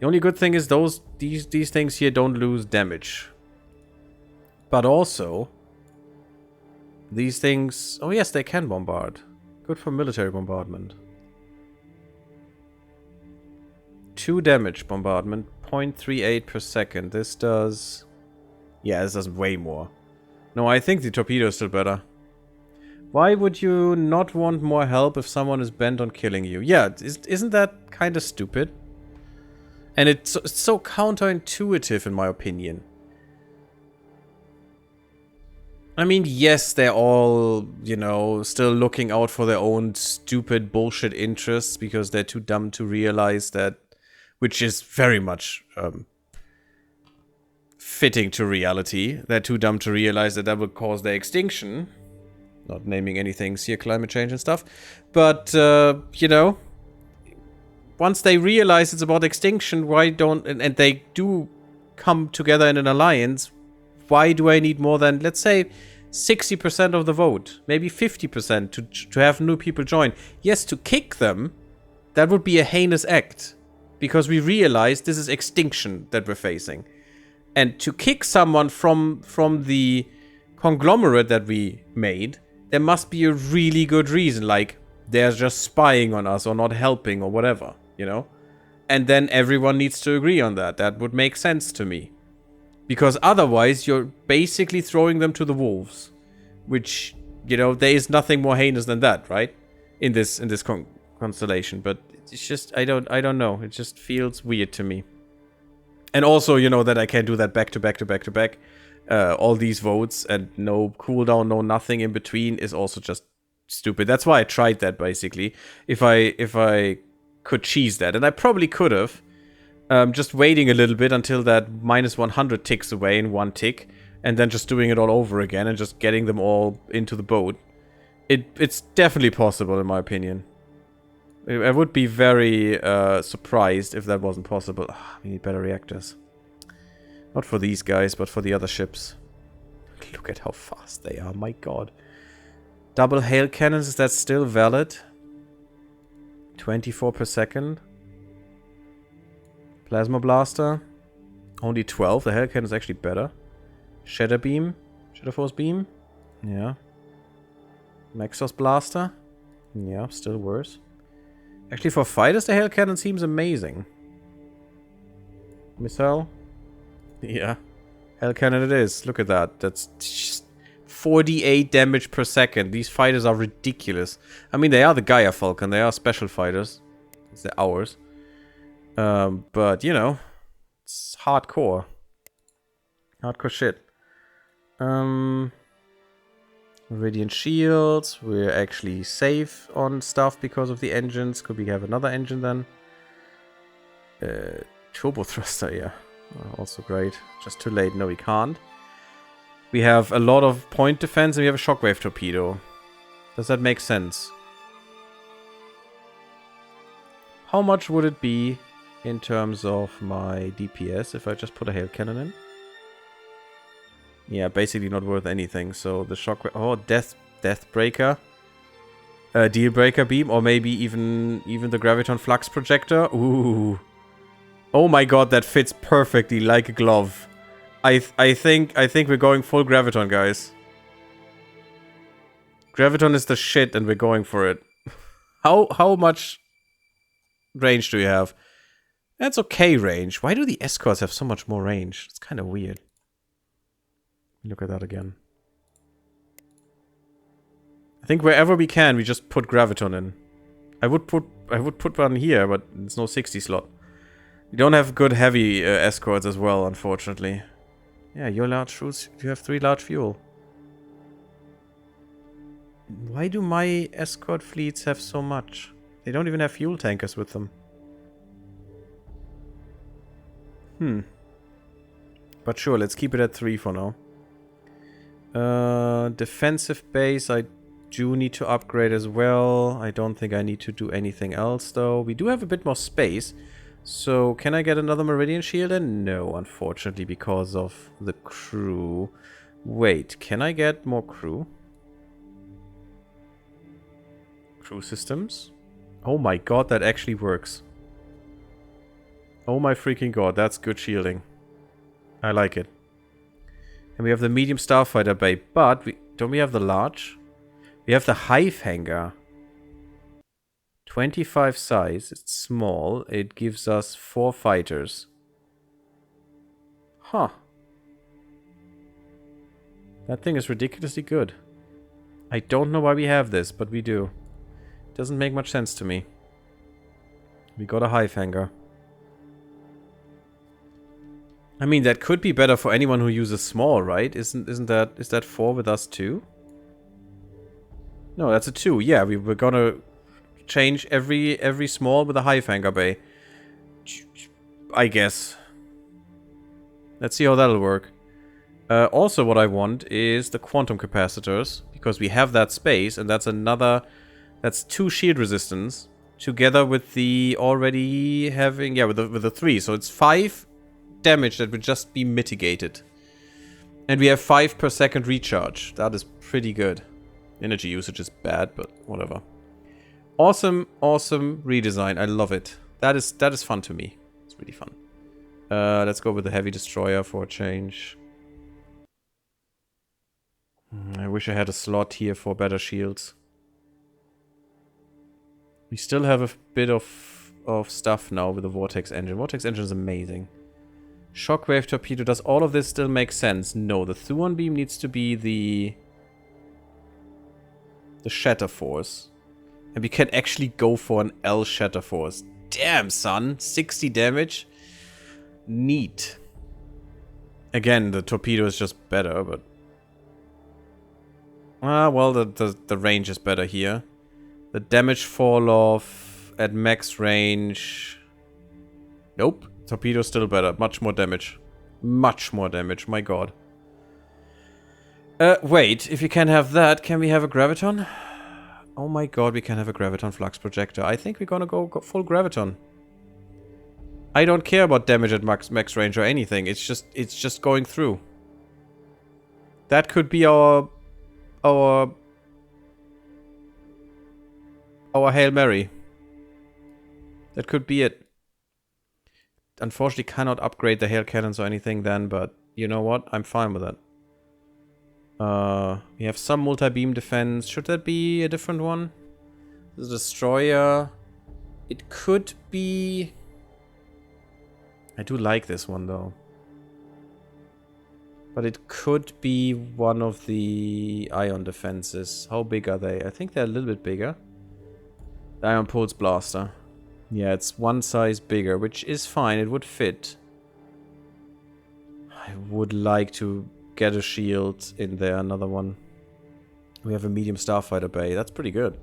The only good thing is these things here don't lose damage. But also, these things... oh yes, they can bombard. Good for military bombardment. 2 damage bombardment, 0.38 per second. This does... Yeah, this does way more. No, I think the torpedo is still better. Why would you not want more help if someone is bent on killing you? Yeah, isn't that kind of stupid? And it's so counterintuitive in my opinion. I mean, yes, they're all, you know, still looking out for their own stupid bullshit interests because they're too dumb to realize that, which is very much fitting to reality. They're too dumb to realize that that would cause their extinction. Not naming anything here, climate change and stuff. But, you know, once they realize it's about extinction, why don't... And they do come together in an alliance, why do I need more than, let's say, 60% of the vote? Maybe 50% to have new people join. Yes, to kick them, that would be a heinous act. Because we realize this is extinction that we're facing. And to kick someone from the conglomerate that we made, there must be a really good reason. Like, they're just spying on us or not helping or whatever, you know? And then everyone needs to agree on that. That would make sense to me. Because otherwise, you're basically throwing them to the wolves. Which, you know, there is nothing more heinous than that, right? In this constellation. But it's just, I don't know. It just feels weird to me. And also, you know, that I can't do that back to back to back to back. All these votes and no cooldown, no nothing in between is also just stupid. That's why I tried that, basically. If I could cheese that. And I probably could have. Just waiting a little bit until that minus 100 ticks away in one tick, and then just doing it all over again and just getting them all into the boat. It's definitely possible, in my opinion. I would be very surprised if that wasn't possible. We need better reactors. Not for these guys, but for the other ships. Look at how fast they are, my god. Double hail cannons, is that still valid? 24 per second. Plasma blaster. Only 12. The hail cannon is actually better. Shatter beam. Shatter force beam. Yeah. Maxos blaster. Yeah, still worse. Actually, for fighters, the hail cannon seems amazing. Missile. Yeah. Hail cannon it is. Look at that. That's just 48 damage per second. These fighters are ridiculous. I mean, they are the Gaia Falcon. They are special fighters. It's ours. But, you know, it's hardcore. Hardcore shit. Radiant shields. We're actually safe on stuff because of the engines. Could we have another engine then? Turbo thruster, yeah. Also great. Just too late. No, we can't. We have a lot of point defense and we have a shockwave torpedo. Does that make sense? How much would it be in terms of my DPS if I just put a hail cannon in? Yeah, basically not worth anything. So the shockwave... Oh, death breaker. Deal breaker beam. Or maybe even the graviton flux projector. Ooh. Oh my god, that fits perfectly like a glove. I think we're going full graviton, guys. Graviton is the shit and we're going for it. How much range do you have? That's okay range. Why do the escorts have so much more range? It's kind of weird. Look at that again. I think wherever we can, we just put graviton in. I would put one here, but it's no 60 slot. We don't have good heavy escorts as well, unfortunately. Yeah, your large fuels. You have 3 large fuel. Why do my escort fleets have so much? They don't even have fuel tankers with them. But sure, let's keep it at 3 for now. Defensive base, I do need to upgrade as well. I don't think I need to do anything else, though. We do have a bit more space. So, can I get another Meridian Shield in? No, unfortunately, because of the crew. Wait, can I get more crew? Crew systems? Oh my god, that actually works. Oh my freaking god, that's good shielding. I like it. And we have the medium starfighter bay, but don't we have the large? We have the hive hangar. 25 size. It's small. It gives us 4 fighters. Huh. That thing is ridiculously good. I don't know why we have this, but we do. Doesn't make much sense to me. We got a hive hanger. I mean, that could be better for anyone who uses small, right? Is that 4 with us too? No, that's a 2. Yeah, we're gonna change every small with a hive hanger bay. I guess. Let's see how that'll work. Also, what I want is the quantum capacitors, because we have that space, and that's another... That's 2 shield resistance, together with the already having... Yeah, with the 3. So it's 5 damage that would just be mitigated. And we have 5 per second recharge. That is pretty good. Energy usage is bad, but whatever. Awesome, awesome redesign. I love it. That is fun to me. It's really fun. Let's go with the heavy destroyer for a change. I wish I had a slot here for better shields. We still have a bit of stuff now with the Vortex Engine. Vortex Engine is amazing. Shockwave Torpedo. Does all of this still make sense? No, the Thuon Beam needs to be the Shatter Force. And we can actually go for an L Shatter Force. Damn, son. 60 damage. Neat. Again, the torpedo is just better, but... well, the range is better here. The damage fall off at max range... Nope. Torpedo's still better. Much more damage. Much more damage, my god. Wait. If you can have that, can we have a Graviton? Oh my god, we can have a Graviton Flux Projector. I think we're gonna go full Graviton. I don't care about damage at max range or anything. It's just going through. That could be our Hail Mary. That could be it. Unfortunately, cannot upgrade the hail cannons or anything then, but you know what? I'm fine with that. We have some multi-beam defense. Should that be a different one? The destroyer. It could be... I do like this one though. But it could be one of the ion defenses. How big are they? I think they're a little bit bigger. The Ion Pulse Blaster. Yeah, it's one size bigger, which is fine. It would fit. I would like to get a shield in there, another one. We have a medium starfighter bay. That's pretty good.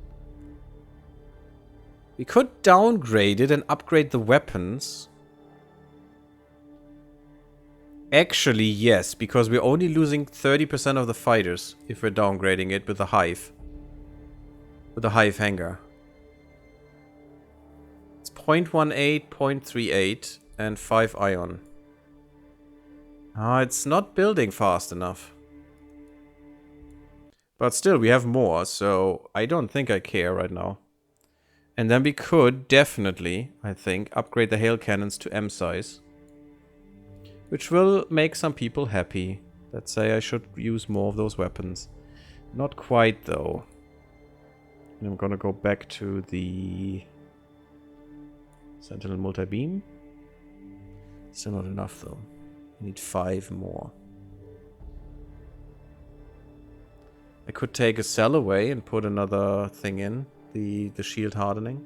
We could downgrade it and upgrade the weapons. Actually, yes, because we're only losing 30% of the fighters if we're downgrading it with the hive. With the hive hanger. It's 0.18, 0.38, and 5 ion. It's not building fast enough. But still, we have more, so I don't think I care right now. And then we could definitely, I think, upgrade the hail cannons to M size. Which will make some people happy. That say I should use more of those weapons. Not quite, though. And I'm gonna go back to the Sentinel multi-beam. Still not enough, though. I need 5 more. I could take a cell away and put another thing in. The shield hardening.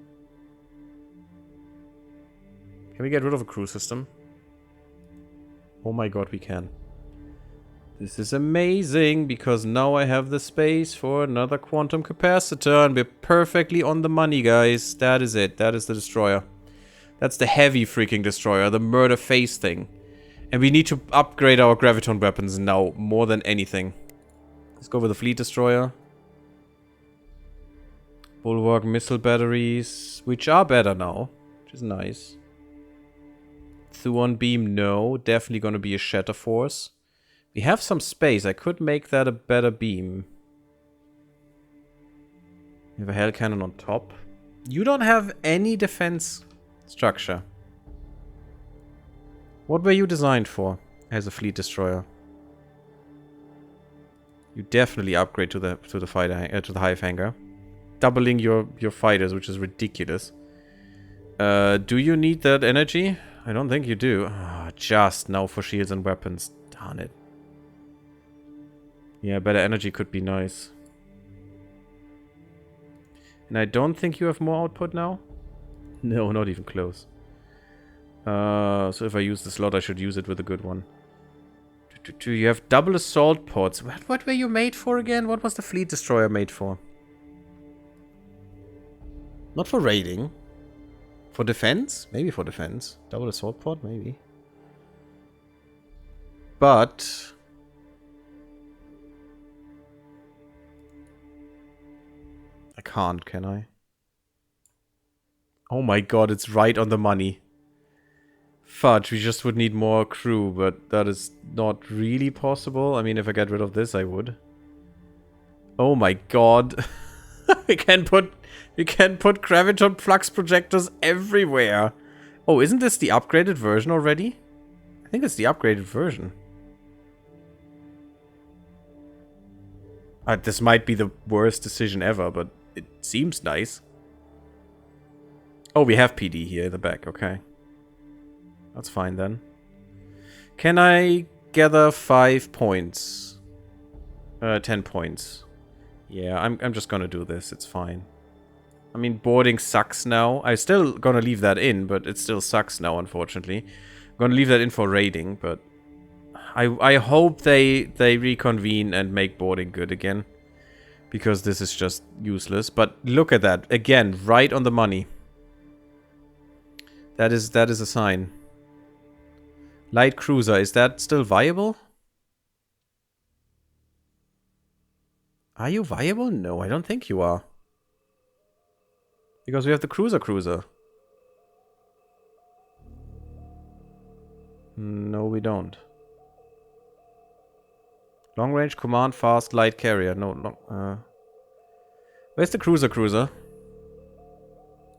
Can we get rid of a crew system? Oh my god, we can. This is amazing, because now I have the space for another quantum capacitor, and we're perfectly on the money, guys. That is it. That is the destroyer. That's the heavy freaking destroyer, the murder face thing. And we need to upgrade our graviton weapons now, more than anything. Let's go with the fleet destroyer. Bulwark missile batteries, which are better now, which is nice. Thuon beam, no. Definitely gonna be a shatter force. We have some space. I could make that a better beam. We have a hail cannon on top. You don't have any defense structure. What were you designed for as a fleet destroyer? You definitely upgrade to the fighter to the hive hanger. doubling your fighters, which is ridiculous. Do you need that energy? I don't think you do. Ah, just now for shields and weapons. Darn it. Yeah, better energy could be nice. And I don't think you have more output now? No, not even close. So if I use the slot, I should use it with a good one. You have double assault pods. What were you made for again? What was the fleet destroyer made for? Not for raiding. For defense? Maybe for defense. Double assault pod? Maybe. But... I can't, can I? Oh my god, it's right on the money. Fudge, we just would need more crew, but that is not really possible. I mean, if I get rid of this, I would. Oh my god. we can put graviton flux projectors everywhere. Oh, isn't this the upgraded version already? I think it's the upgraded version. This might be the worst decision ever, but it seems nice. Oh, we have PD here in the back, okay. That's fine then. Can I gather 5 points? 10 points. Yeah, I'm just gonna do this, it's fine. I mean, boarding sucks now. I'm still gonna leave that in, but it still sucks now, unfortunately. I'm gonna leave that in for raiding, but... I hope they reconvene and make boarding good again. Because this is just useless. But look at that. Again, right on the money. That is a sign. Light cruiser, is that still viable? Are you viable? No, I don't think you are. Because we have the cruiser. No, we don't. Long range command fast light carrier. No, where's the cruiser?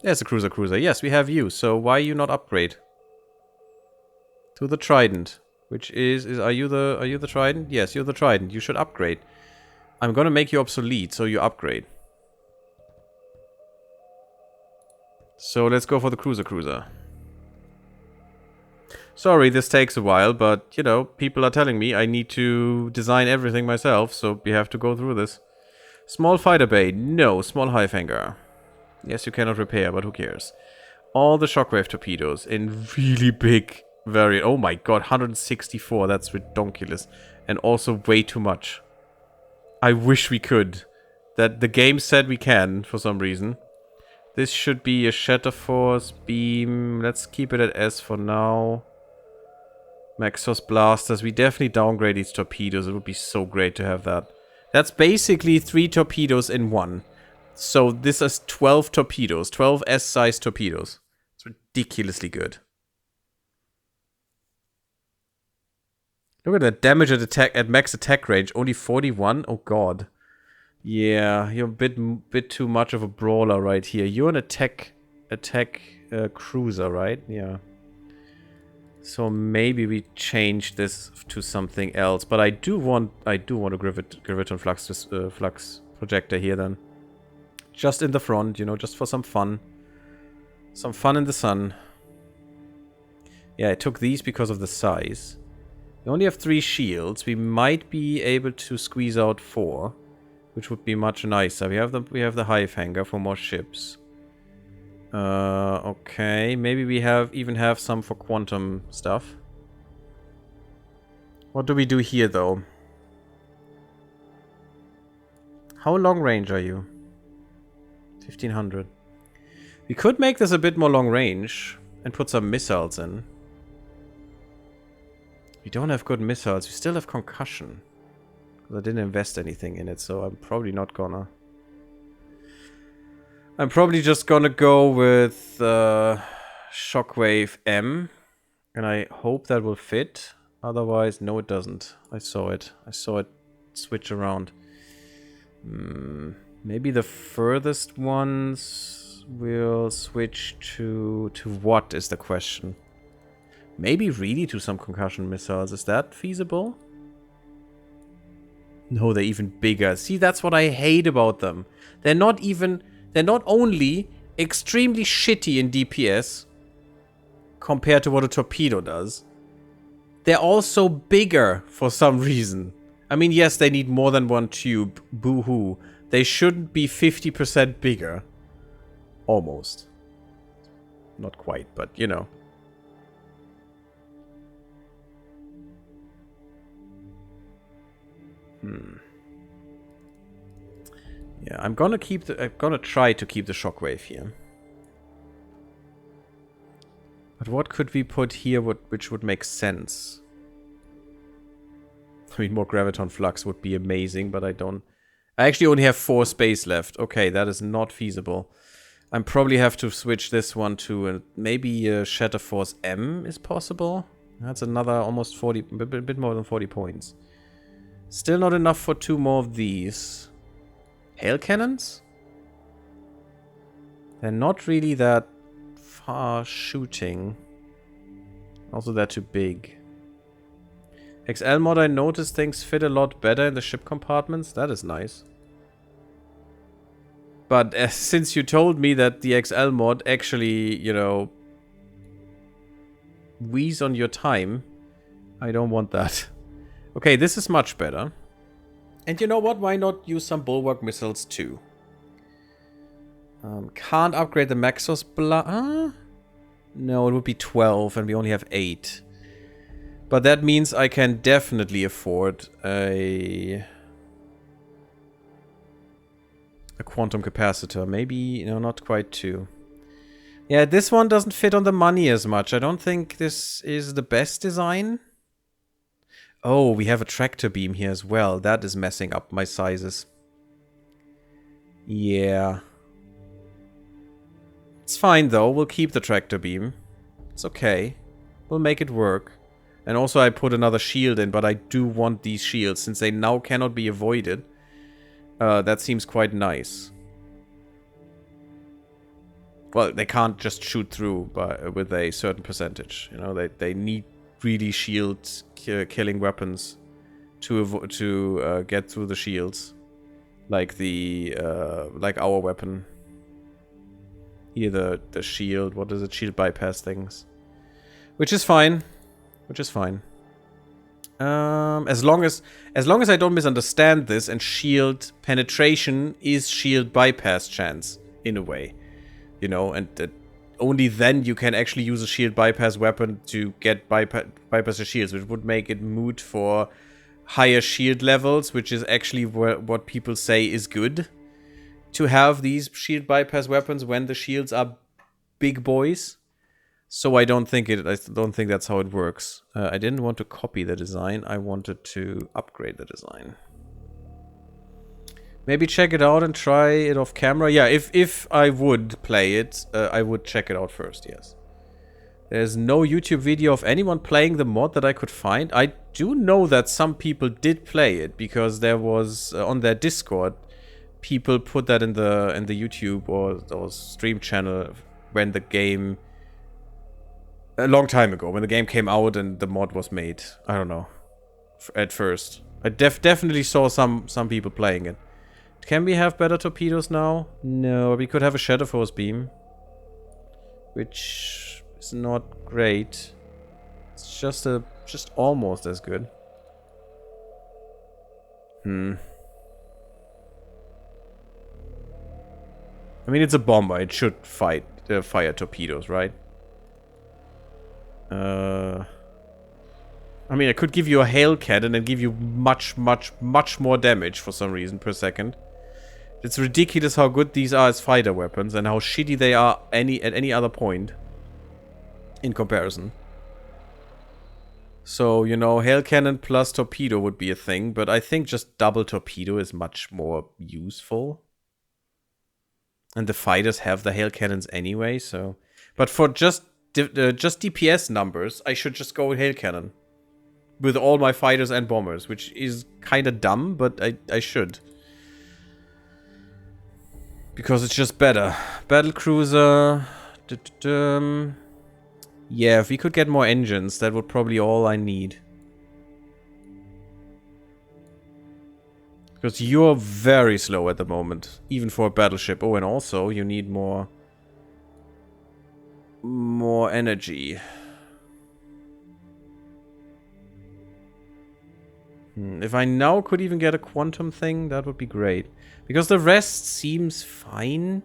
There's the cruiser. Yes, we have you. So why you not upgrade? To the Trident. Which is are you the Trident? Yes, you're the Trident. You should upgrade. I'm gonna make you obsolete, so you upgrade. So let's go for the cruiser. Sorry, this takes a while, but, you know, people are telling me I need to design everything myself, so we have to go through this. Small fighter bay. No. Small hive hangar. Yes, you cannot repair, but who cares? All the shockwave torpedoes in really big variant. Oh my god, 164. That's ridiculous. And also way too much. I wish we could. That the game said we can, for some reason. This should be a Shatter Force beam. Let's keep it at S for now. Maxos blasters. We definitely downgrade these torpedoes. It would be so great to have that. That's basically 3 torpedoes in one. So this is 12 torpedoes. 12 S-sized torpedoes. It's ridiculously good. Look at that damage at max attack range. Only 41? Oh god. Yeah, you're a bit too much of a brawler right here. You're an attack cruiser, right? Yeah. So maybe we change this to something else, but I do want a graviton flux projector here then, just in the front, you know, just for some fun in the sun. Yeah, I took these because of the size. We only have 3 shields. We might be able to squeeze out 4, which would be much nicer. We have the hive hangar for more ships. Okay, maybe we even have some for quantum stuff. What do we do here, though? How long range are you? 1500. We could make this a bit more long range and put some missiles in. We don't have good missiles. We still have concussion. I didn't invest anything in it, so I'm probably not gonna. I'm probably just gonna go with Shockwave M. And I hope that will fit. Otherwise, no it doesn't. I saw it switch around. Maybe the furthest ones will switch to what is the question. Maybe really to some concussion missiles. Is that feasible? No, they're even bigger. See, that's what I hate about them. They're not even they're not only extremely shitty in DPS compared to what a torpedo does, they're also bigger for some reason. I mean, yes, they need more than one tube. Boo-hoo. They shouldn't be 50% bigger. Almost. Not quite, but you know. Yeah, I'm gonna try to keep the shockwave here. But what could we put here which would make sense? I mean, more graviton flux would be amazing, but I actually only have 4 space left. Okay, that is not feasible. I probably have to switch this one to maybe Shatter Force M is possible. That's another almost 40, a bit more than 40 points. Still not enough for 2 more of these. Hail cannons? They're not really that far shooting. Also, they're too big. XL mod, I noticed things fit a lot better in the ship compartments. That is nice. But since you told me that the XL mod actually, you know, wheeze on your time, I don't want that. Okay, this is much better. And you know what? Why not use some bulwark missiles too? Can't upgrade the Maxos No, it would be 12 and we only have 8. But that means I can definitely afford a quantum capacitor. Maybe, no, not quite 2. Yeah, this one doesn't fit on the money as much. I don't think this is the best design. Oh, we have a tractor beam here as well. That is messing up my sizes. Yeah. It's fine though. We'll keep the tractor beam. It's okay. We'll make it work. And also I put another shield in, but I do want these shields since they now cannot be avoided. That seems quite nice. Well, they can't just shoot through with a certain percentage. You know, they need really shield killing weapons to get through the shields, like like our weapon. Here the shield. What is it? Shield bypass things, which is fine. Which is fine. As long as I don't misunderstand this, and shield penetration is shield bypass chance in a way, you know, and only then you can actually use a shield bypass weapon to get bypass the shields, which would make it moot for higher shield levels, which is actually what people say is good to have these shield bypass weapons when the shields are big boys. So I don't think that's how it works. I didn't want to copy the design. I wanted to upgrade the design. Maybe check it out and try it off camera. Yeah, if I would play it, I would check it out first, yes. There's no YouTube video of anyone playing the mod that I could find. I do know that some people did play it because there was on their Discord, people put that in the YouTube or stream channel when the game a long time ago, when the game came out and the mod was made. I don't know. At first. I definitely saw some people playing it. Can we have better torpedoes now? No, we could have a Shadow Force beam. Which is not great. It's just almost as good. I mean, it's a bomber. It should fire torpedoes, right? I mean, I could give you a hail cannon and give you much more damage for some reason per second. It's ridiculous how good these are as fighter weapons and how shitty they are at any other point in comparison. So, you know, hail cannon plus torpedo would be a thing, but I think just double torpedo is much more useful. And the fighters have the hail cannons anyway, so... But for just DPS numbers, I should just go with hail cannon. With all my fighters and bombers, which is kind of dumb, but I should. Because it's just better. Battlecruiser... Yeah, if we could get more engines, that would probably all I need. Because you're very slow at the moment, even for a battleship. Oh, and also you need more energy. If I now could even get a quantum thing, that would be great. Because the rest seems fine.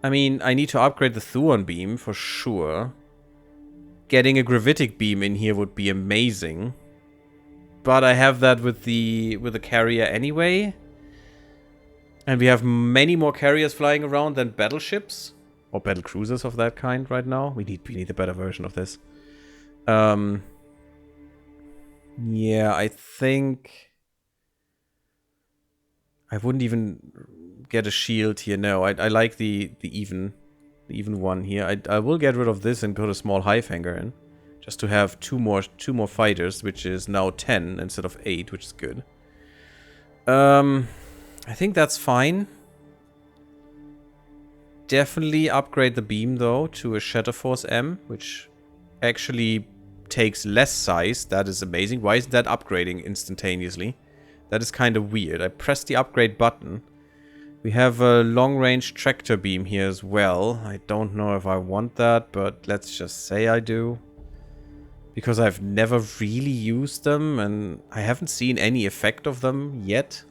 I mean, I need to upgrade the Thuon beam for sure. Getting a gravitic beam in here would be amazing. But I have that with the carrier anyway. And we have many more carriers flying around than battleships. Or battle cruisers of that kind right now. We need a better version of this. Yeah, I think I wouldn't even get a shield here. No, I like the even one here. I will get rid of this and put a small hive hanger in. Just to have two more fighters, which is now 10 instead of 8, which is good. I think that's fine. Definitely upgrade the beam, though, to a Shatterforce M, which actually takes less size. That is amazing. Why isn't that upgrading instantaneously? That is kind of weird. I pressed the upgrade button. We have a long-range tractor beam here as well. I don't know if I want that, but let's just say I do. Because I've never really used them, and I haven't seen any effect of them yet.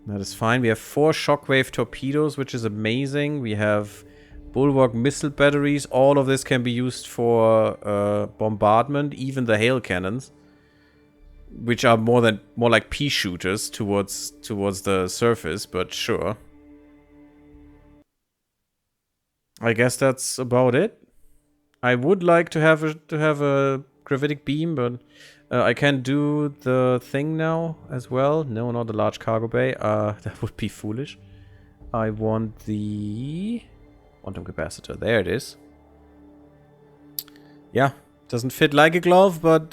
That is fine. We have 4 shockwave torpedoes, which is amazing. We have bulwark missile batteries. All of this can be used for bombardment, even the hail cannons, which are more like pea shooters towards the surface, but sure. I guess that's about it. I would like to have a gravitic beam, but I can do the thing now as well. No, not the large cargo bay. That would be foolish. I want the quantum capacitor. There it is. Yeah, doesn't fit like a glove, but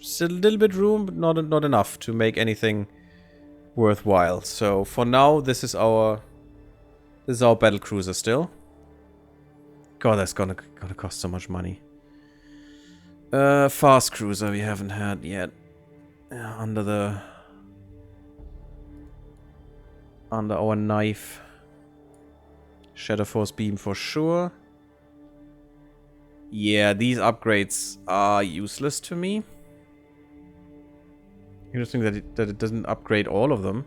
still a little bit room, but not enough to make anything worthwhile. So for now, this is our battle cruiser still. God, that's gonna cost so much money. Fast cruiser we haven't had yet. Under our knife. Shatterforce beam for sure. Yeah, these upgrades are useless to me. Interesting that it doesn't upgrade all of them.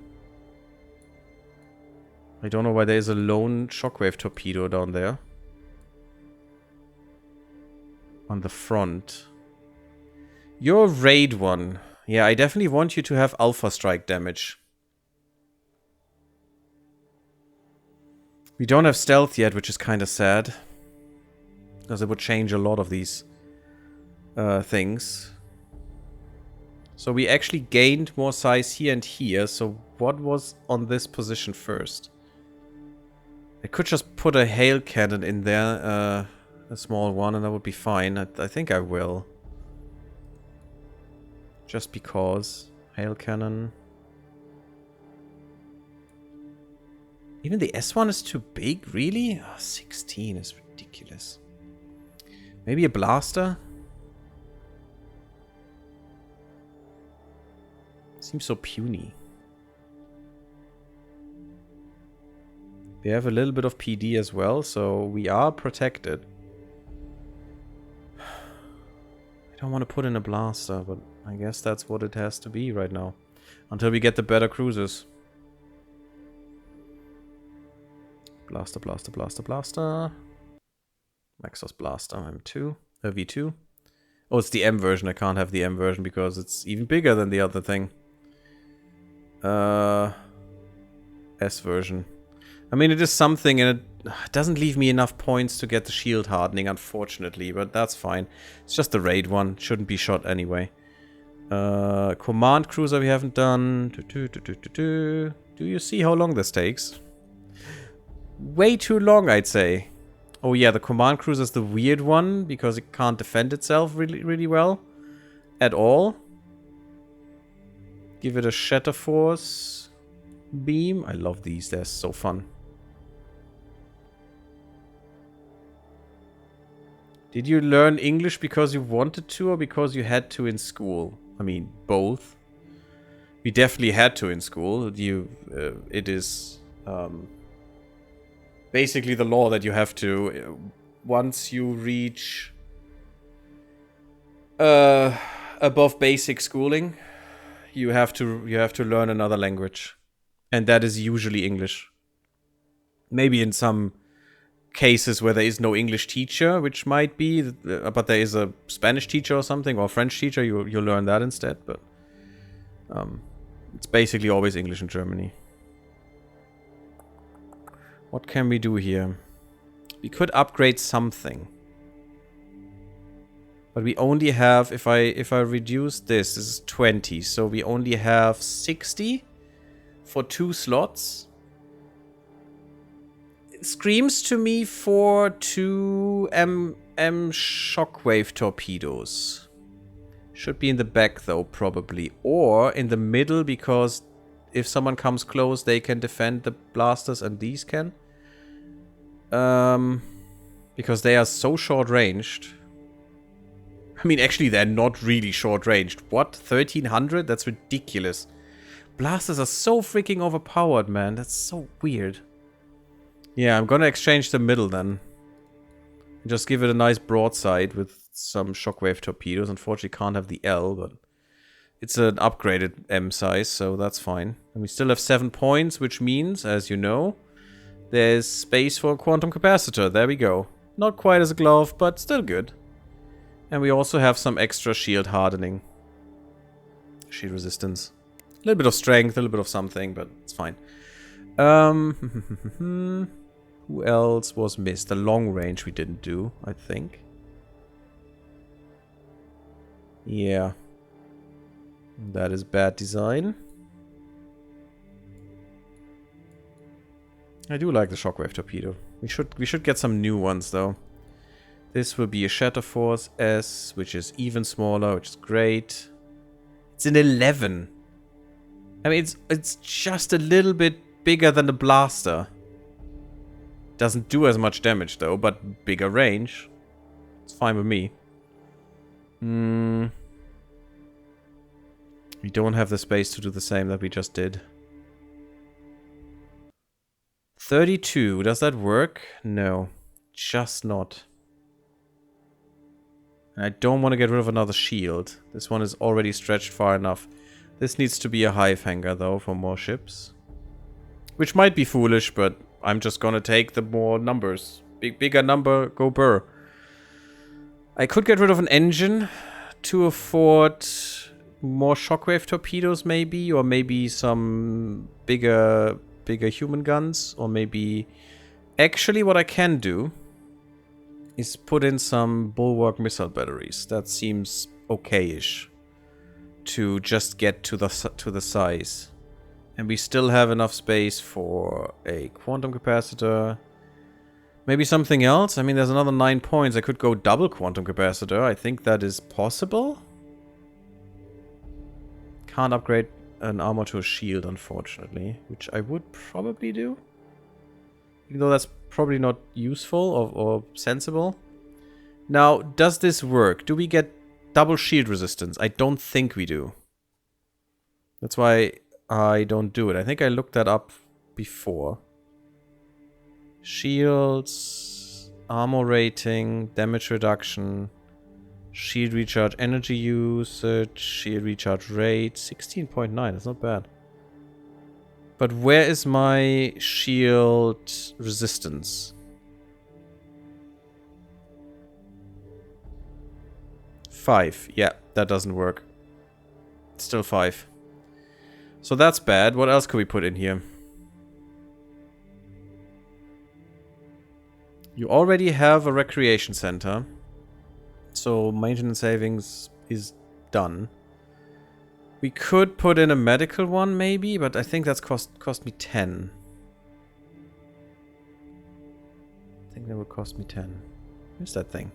I don't know why there is a lone shockwave torpedo down there. On the front. Your raid one. Yeah, I definitely want you to have alpha strike damage. We don't have stealth yet, which is kind of sad. Because it would change a lot of these things. So we actually gained more size here and here. So what was on this position first? I could just put a hail cannon in there. A small one, and that would be fine. I think I will. Just because. Hail cannon. Even the S1 is too big, really? Oh, 16 is ridiculous. Maybe a blaster? Seems so puny. We have a little bit of PD as well, so we are protected. I don't want to put in a blaster, but I guess that's what it has to be right now. Until we get the better cruisers. Blaster, blaster, blaster, blaster. Maxos blaster, M2. V2. Oh, it's the M version. I can't have the M version because it's even bigger than the other thing. S version. I mean, it is something, and it doesn't leave me enough points to get the shield hardening, unfortunately, but that's fine. It's just the raid one. Shouldn't be shot anyway. Command cruiser we haven't done. Do you see how long this takes? Way too long, I'd say. Oh yeah, the command cruiser is the weird one, because it can't defend itself really well. At all. Give it a Shatterforce beam. I love these, they're so fun. Did you learn English because you wanted to or because you had to in school? I mean, both. We definitely had to in school. It is basically the law that you have to, once you reach above basic schooling, you have to learn another language, and that is usually English. Maybe in some cases where there is no English teacher, which might be, but there is a Spanish teacher or something, or French teacher, you learn that instead. But it's basically always English in Germany. What can we do here? We could upgrade something. But we only have, if I reduce this is 20, so we only have 60 for 2 slots. It screams to me for 2 shockwave torpedoes. Should be in the back though, probably. Or in the middle, because if someone comes close, they can defend the blasters and these can. Because they are so short-ranged. I mean, actually, they're not really short-ranged. What? 1300? That's ridiculous. Blasters are so freaking overpowered, man. That's so weird. Yeah, I'm gonna exchange the middle then. Just give it a nice broadside with some shockwave torpedoes. Unfortunately, can't have the L, but it's an upgraded M size, so that's fine. And we still have 7 points, which means, as you know, there's space for a quantum capacitor. There we go. Not quite as a glove, but still good. And we also have some extra shield hardening. Shield resistance. A little bit of strength, a little bit of something, but it's fine. Who else was missed? The long range we didn't do, I think. Yeah. That is bad design. I do like the shockwave torpedo. We should get some new ones though. This will be a Shatter Force S, which is even smaller, which is great. It's an 11. I mean, it's just a little bit bigger than the blaster. Doesn't do as much damage though, but bigger range. It's fine with me. We don't have the space to do the same that we just did. 32. Does that work? No. Just not. And I don't want to get rid of another shield. This one is already stretched far enough. This needs to be a hive hanger, though, for more ships. Which might be foolish, but I'm just gonna take the more numbers. Bigger number, go burr. I could get rid of an engine to afford more shockwave torpedoes, maybe. Or maybe some bigger human guns. Or maybe... Actually, what I can do is put in some bulwark missile batteries. That seems okay-ish to just get to the size. And we still have enough space for a quantum capacitor. Maybe something else? I mean, there's another 9 points. I could go double quantum capacitor. I think that is possible. Can't upgrade an armor to a shield, unfortunately. Which I would probably do. Even though that's probably not useful or sensible. Now, does this work? Do we get double shield resistance? I don't think we do. That's why I don't do it. I think I looked that up before. Shields, armor rating, damage reduction, shield recharge energy usage, shield recharge rate, 16.9. That's not bad. But where is my shield resistance? 5. Yeah, that doesn't work. Still 5. So that's bad. What else could we put in here? You already have a recreation center. So maintenance savings is done. We could put in a medical one, maybe, but I think that's cost me 10. I think that would cost me 10. Where's that thing?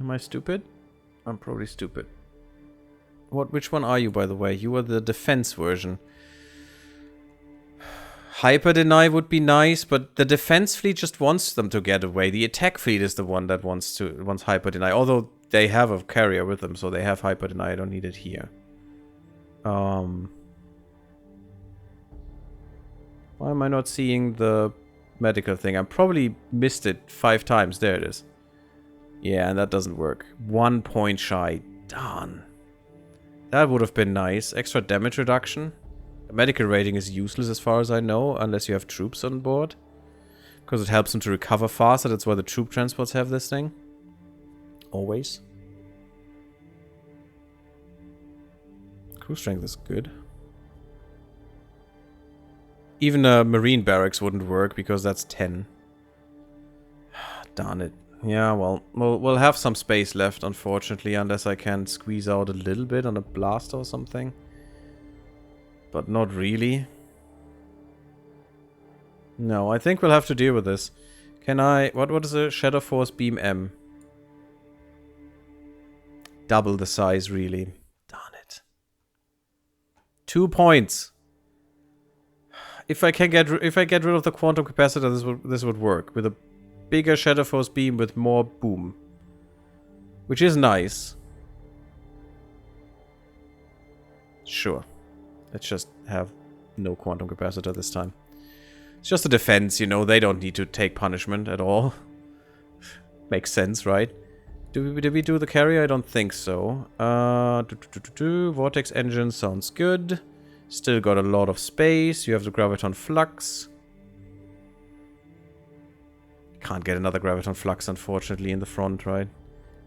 Am I stupid? I'm probably stupid. Which one are you, by the way? You are the defense version. Hyper deny would be nice, but the defense fleet just wants them to get away. The attack fleet is the one that wants hyper deny. Although they have a carrier with them, so they have hyper deny. I don't need it here. Why am I not seeing the medical thing? I probably missed it 5 times. There it is. Yeah, and that doesn't work. 1 point shy. Darn. That would have been nice. Extra damage reduction. The medical rating is useless as far as I know, unless you have troops on board. Because it helps them to recover faster. That's why the troop transports have this thing. Always. Crew strength is good. Even a marine barracks wouldn't work because that's 10. Darn it. Yeah, well, we'll have some space left, unfortunately, unless I can squeeze out a little bit on a blaster or something. But not really. No, I think we'll have to deal with this. Can I... What is a Shadow Force Beam M? Double the size, really. Darn it. 2 points. If I get rid of the quantum capacitor, this would work. With a bigger Shadow Force beam with more boom. Which is nice. Sure. Let's just have no quantum capacitor this time. It's just a defense, you know. They don't need to take punishment at all. Makes sense, right? Did we do the carrier? I don't think so. Vortex engine sounds good. Still got a lot of space. You have the graviton flux. Can't get another graviton flux, unfortunately, in the front, right?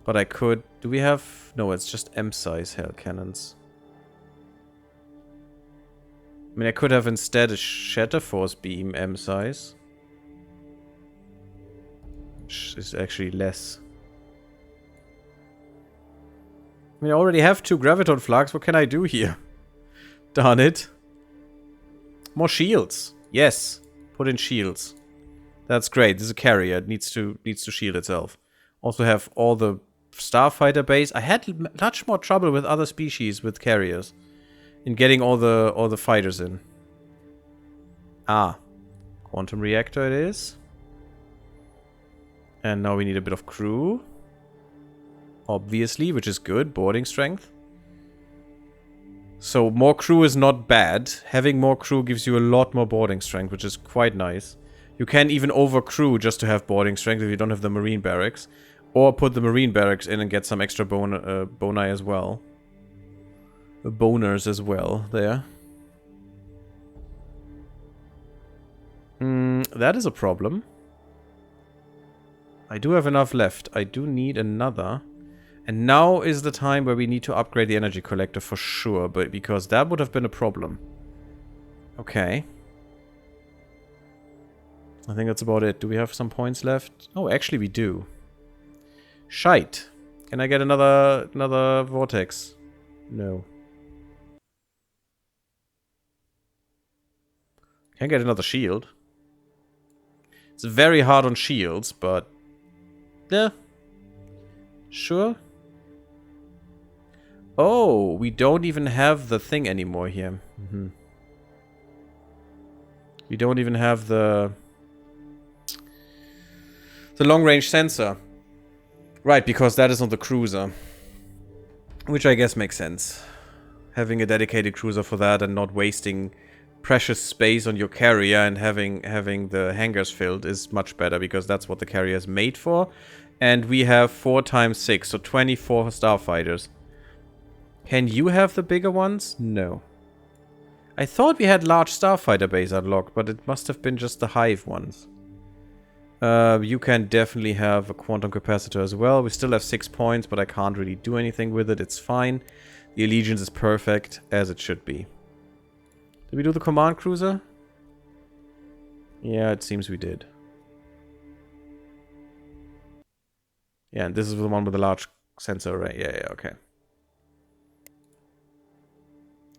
But I could... Do we have... No, it's just M-size hell cannons. I mean, I could have instead a Shatter Force beam M-size. Which is actually less. I mean, I already have 2 graviton flux. What can I do here? Darn it. More shields. Yes. Put in shields. That's great. This is a carrier. It needs to shield itself. Also have all the starfighter base. I had much more trouble with other species with carriers. In getting all the fighters in. Ah. Quantum reactor it is. And now we need a bit of crew. Obviously, which is good. Boarding strength. So more crew is not bad. Having more crew gives you a lot more boarding strength, which is quite nice. You can even overcrew just to have boarding strength if you don't have the marine barracks. Or put the marine barracks in and get some extra boni as well. Boners as well, there. That is a problem. I do have enough left. I do need another. And now is the time where we need to upgrade the energy collector for sure, but because that would have been a problem. Okay. I think that's about it. Do we have some points left? Oh, actually we do. Shite. Can I get another vortex? No. Can I get another shield? It's very hard on shields, but... Yeah. Sure. Oh, we don't even have the thing anymore here. We don't even have the long-range sensor. Right, because that is on the cruiser. Which I guess makes sense. Having a dedicated cruiser for that and not wasting precious space on your carrier and having the hangars filled is much better, because that's what the carrier is made for. And we have 4 times 6, so 24 starfighters. Can you have the bigger ones? No. I thought we had large starfighter base unlocked, but it must have been just the hive ones. You can definitely have a quantum capacitor as well. We still have 6 points, but I can't really do anything with it. It's fine. The allegiance is perfect, as it should be. Did we do the command cruiser? Yeah, it seems we did. Yeah, and this is the one with the large sensor array. Yeah, okay.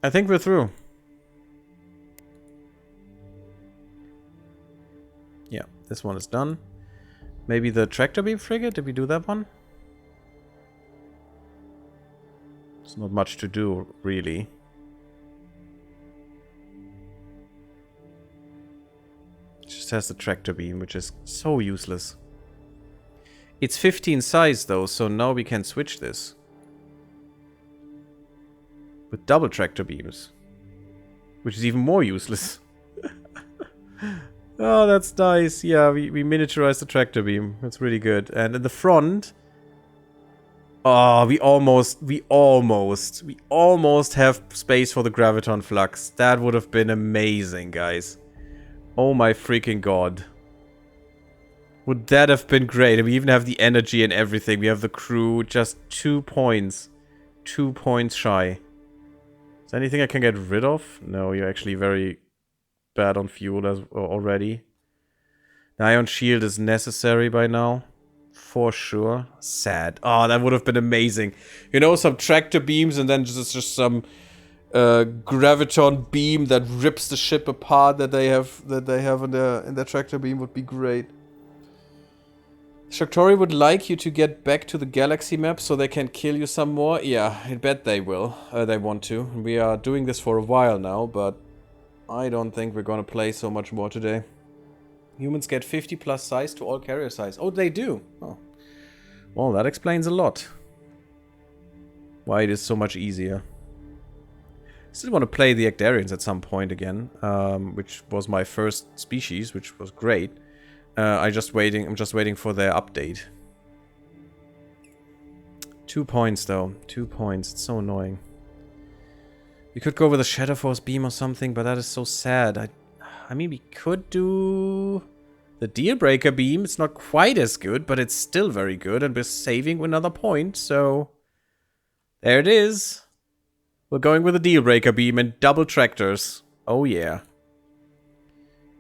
I think we're through. Yeah, this one is done. Maybe the tractor beam frigate? Did we do that one? It's not much to do, really. It just has the tractor beam, which is so useless. It's 15 size though, so now we can switch this. With double tractor beams. Which is even more useless. Oh, that's nice. Yeah, we miniaturized the tractor beam. That's really good. And in the front... Oh, we almost have space for the graviton flux. That would have been amazing, guys. Oh my freaking god. Would that have been great? And we even have the energy and everything. We have the crew. Just 2 points. 2 points shy. Is there anything I can get rid of? No, you're actually very bad on fuel already. The ion shield is necessary by now. For sure. Sad. Oh, that would have been amazing. You know, some tractor beams and then just some graviton beam that rips the ship apart that they have in their tractor beam would be great. Shakturi would like you to get back to the galaxy map so they can kill you some more. Yeah, I bet they will. They want to. We are doing this for a while now, but I don't think we're gonna play so much more today. Humans get 50 plus size to all carrier size. Oh, they do. Oh. Well, that explains a lot. Why it is so much easier. Still want to play the Ectarians at some point again, which was my first species, which was great. I'm just waiting for their update. 2 points though. 2 points. It's so annoying. We could go with a Shadow Force beam or something, but that is so sad. I mean, we could do the Deal Breaker beam. It's not quite as good, but it's still very good, and we're saving another point, so there it is. We're going with a Deal Breaker beam and double tractors. Oh yeah.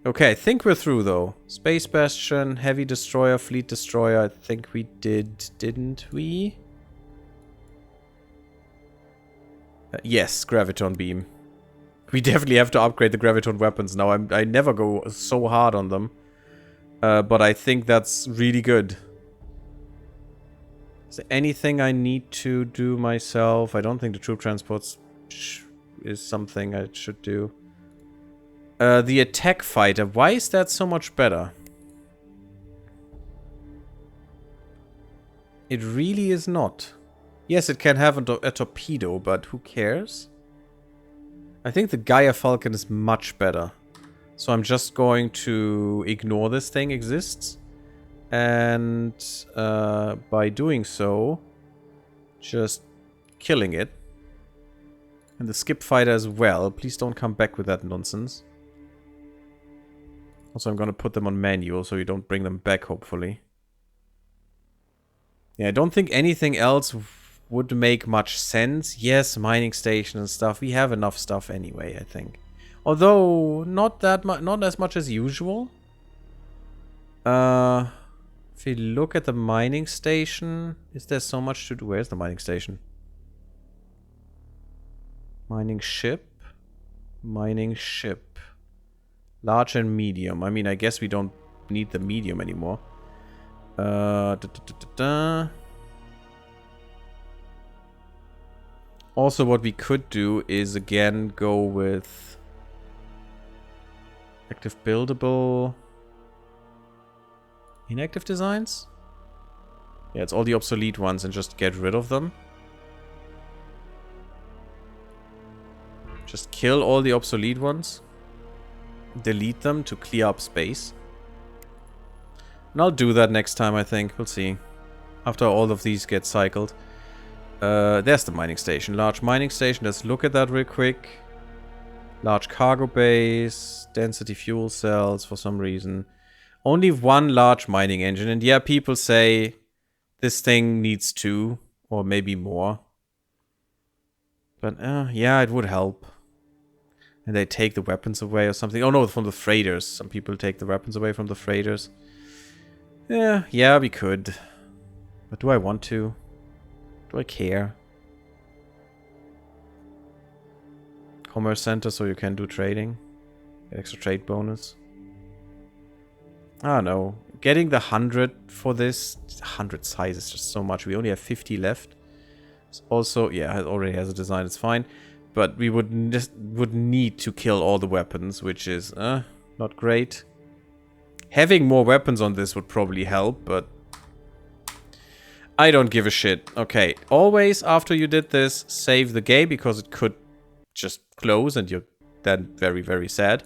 Okay, I think we're through though. Space Bastion, Heavy Destroyer, Fleet Destroyer. I think we did, didn't we? Yes, Graviton Beam. We definitely have to upgrade the Graviton weapons now. I never go so hard on them. But I think that's really good. Is there anything I need to do myself? I don't think the troop transports is something I should do. The attack fighter. Why is that so much better? It really is not. Yes, it can have a torpedo, but who cares? I think the Gaia Falcon is much better. So I'm just going to ignore this thing exists. And by doing so, just killing it. And the skip fighter as well. Please don't come back with that nonsense. Also, I'm going to put them on manual so you don't bring them back, hopefully. Yeah, I don't think anything else would make much sense. Yes, mining station and stuff. We have enough stuff anyway, I think. Although, not as much as usual. If you look at the mining station, is there so much to do? Where's the mining station? Mining ship. Mining ship. Large and medium. I mean, I guess we don't need the medium anymore. Also, what we could do is again go with active buildable, inactive designs. Yeah, it's all the obsolete ones and just get rid of them. Just kill all the obsolete ones. Delete them to clear up space. And I'll do that next time, I think. We'll see. After all of these get cycled. There's the mining station. Large mining station. Let's look at that real quick. Large cargo base. Density fuel cells for some reason. Only one large mining engine. And yeah, people say this thing needs 2 or maybe more. But yeah, it would help. And they take the weapons away or something. Oh no, from the freighters. Some people take the weapons away from the freighters. Yeah, we could. But do I want to? Do I care? Commerce center so you can do trading. Get extra trade bonus. I don't know. Getting the 100 for this. 100 size is just so much. We only have 50 left. It's also, yeah, it already has a design. It's fine. But we would need to kill all the weapons, which is not great. Having more weapons on this would probably help, but I don't give a shit. Okay, always after you did this, save the game because it could just close and you're then very, very sad.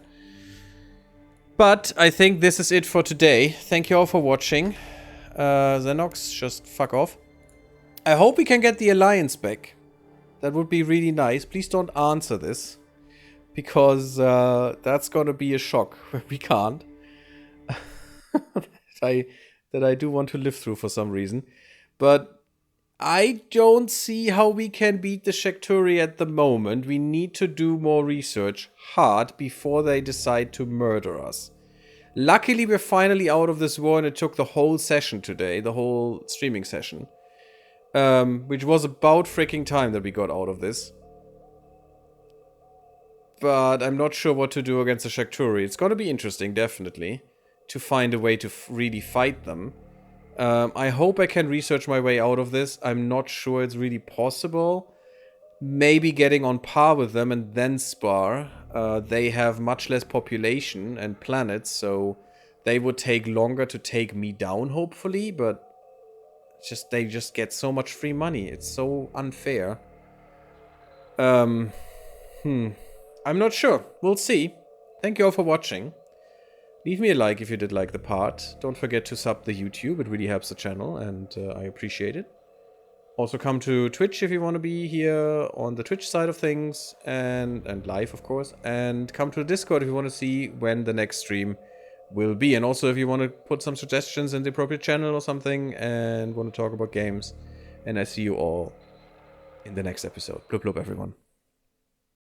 But I think this is it for today. Thank you all for watching. Xenox, just fuck off. I hope we can get the Alliance back. That would be really nice. Please don't answer this. Because that's gonna be a shock when we can't. that I do want to live through for some reason. But I don't see how we can beat the Shakturi at the moment. We need to do more research hard before they decide to murder us. Luckily, we're finally out of this war and it took the whole session today, the whole streaming session. Which was about freaking time that we got out of this. But I'm not sure what to do against the Shakturi. It's gonna be interesting, definitely, to find a way to really fight them. I hope I can research my way out of this. I'm not sure it's really possible. Maybe getting on par with them and then spar. They have much less population and planets, so they would take longer to take me down, hopefully, but they just get so much free money. It's so unfair. I'm not sure. We'll see. Thank you all for watching. Leave me a like if you did like the part. Don't forget to sub the YouTube. It really helps the channel and I appreciate it. Also come to Twitch if you want to be here on the Twitch side of things and live, of course. And come to Discord if you want to see when the next stream will be. And also if you want to put some suggestions in the appropriate channel or something and want to talk about games. And I see you all in the next episode. Blub blub, everyone.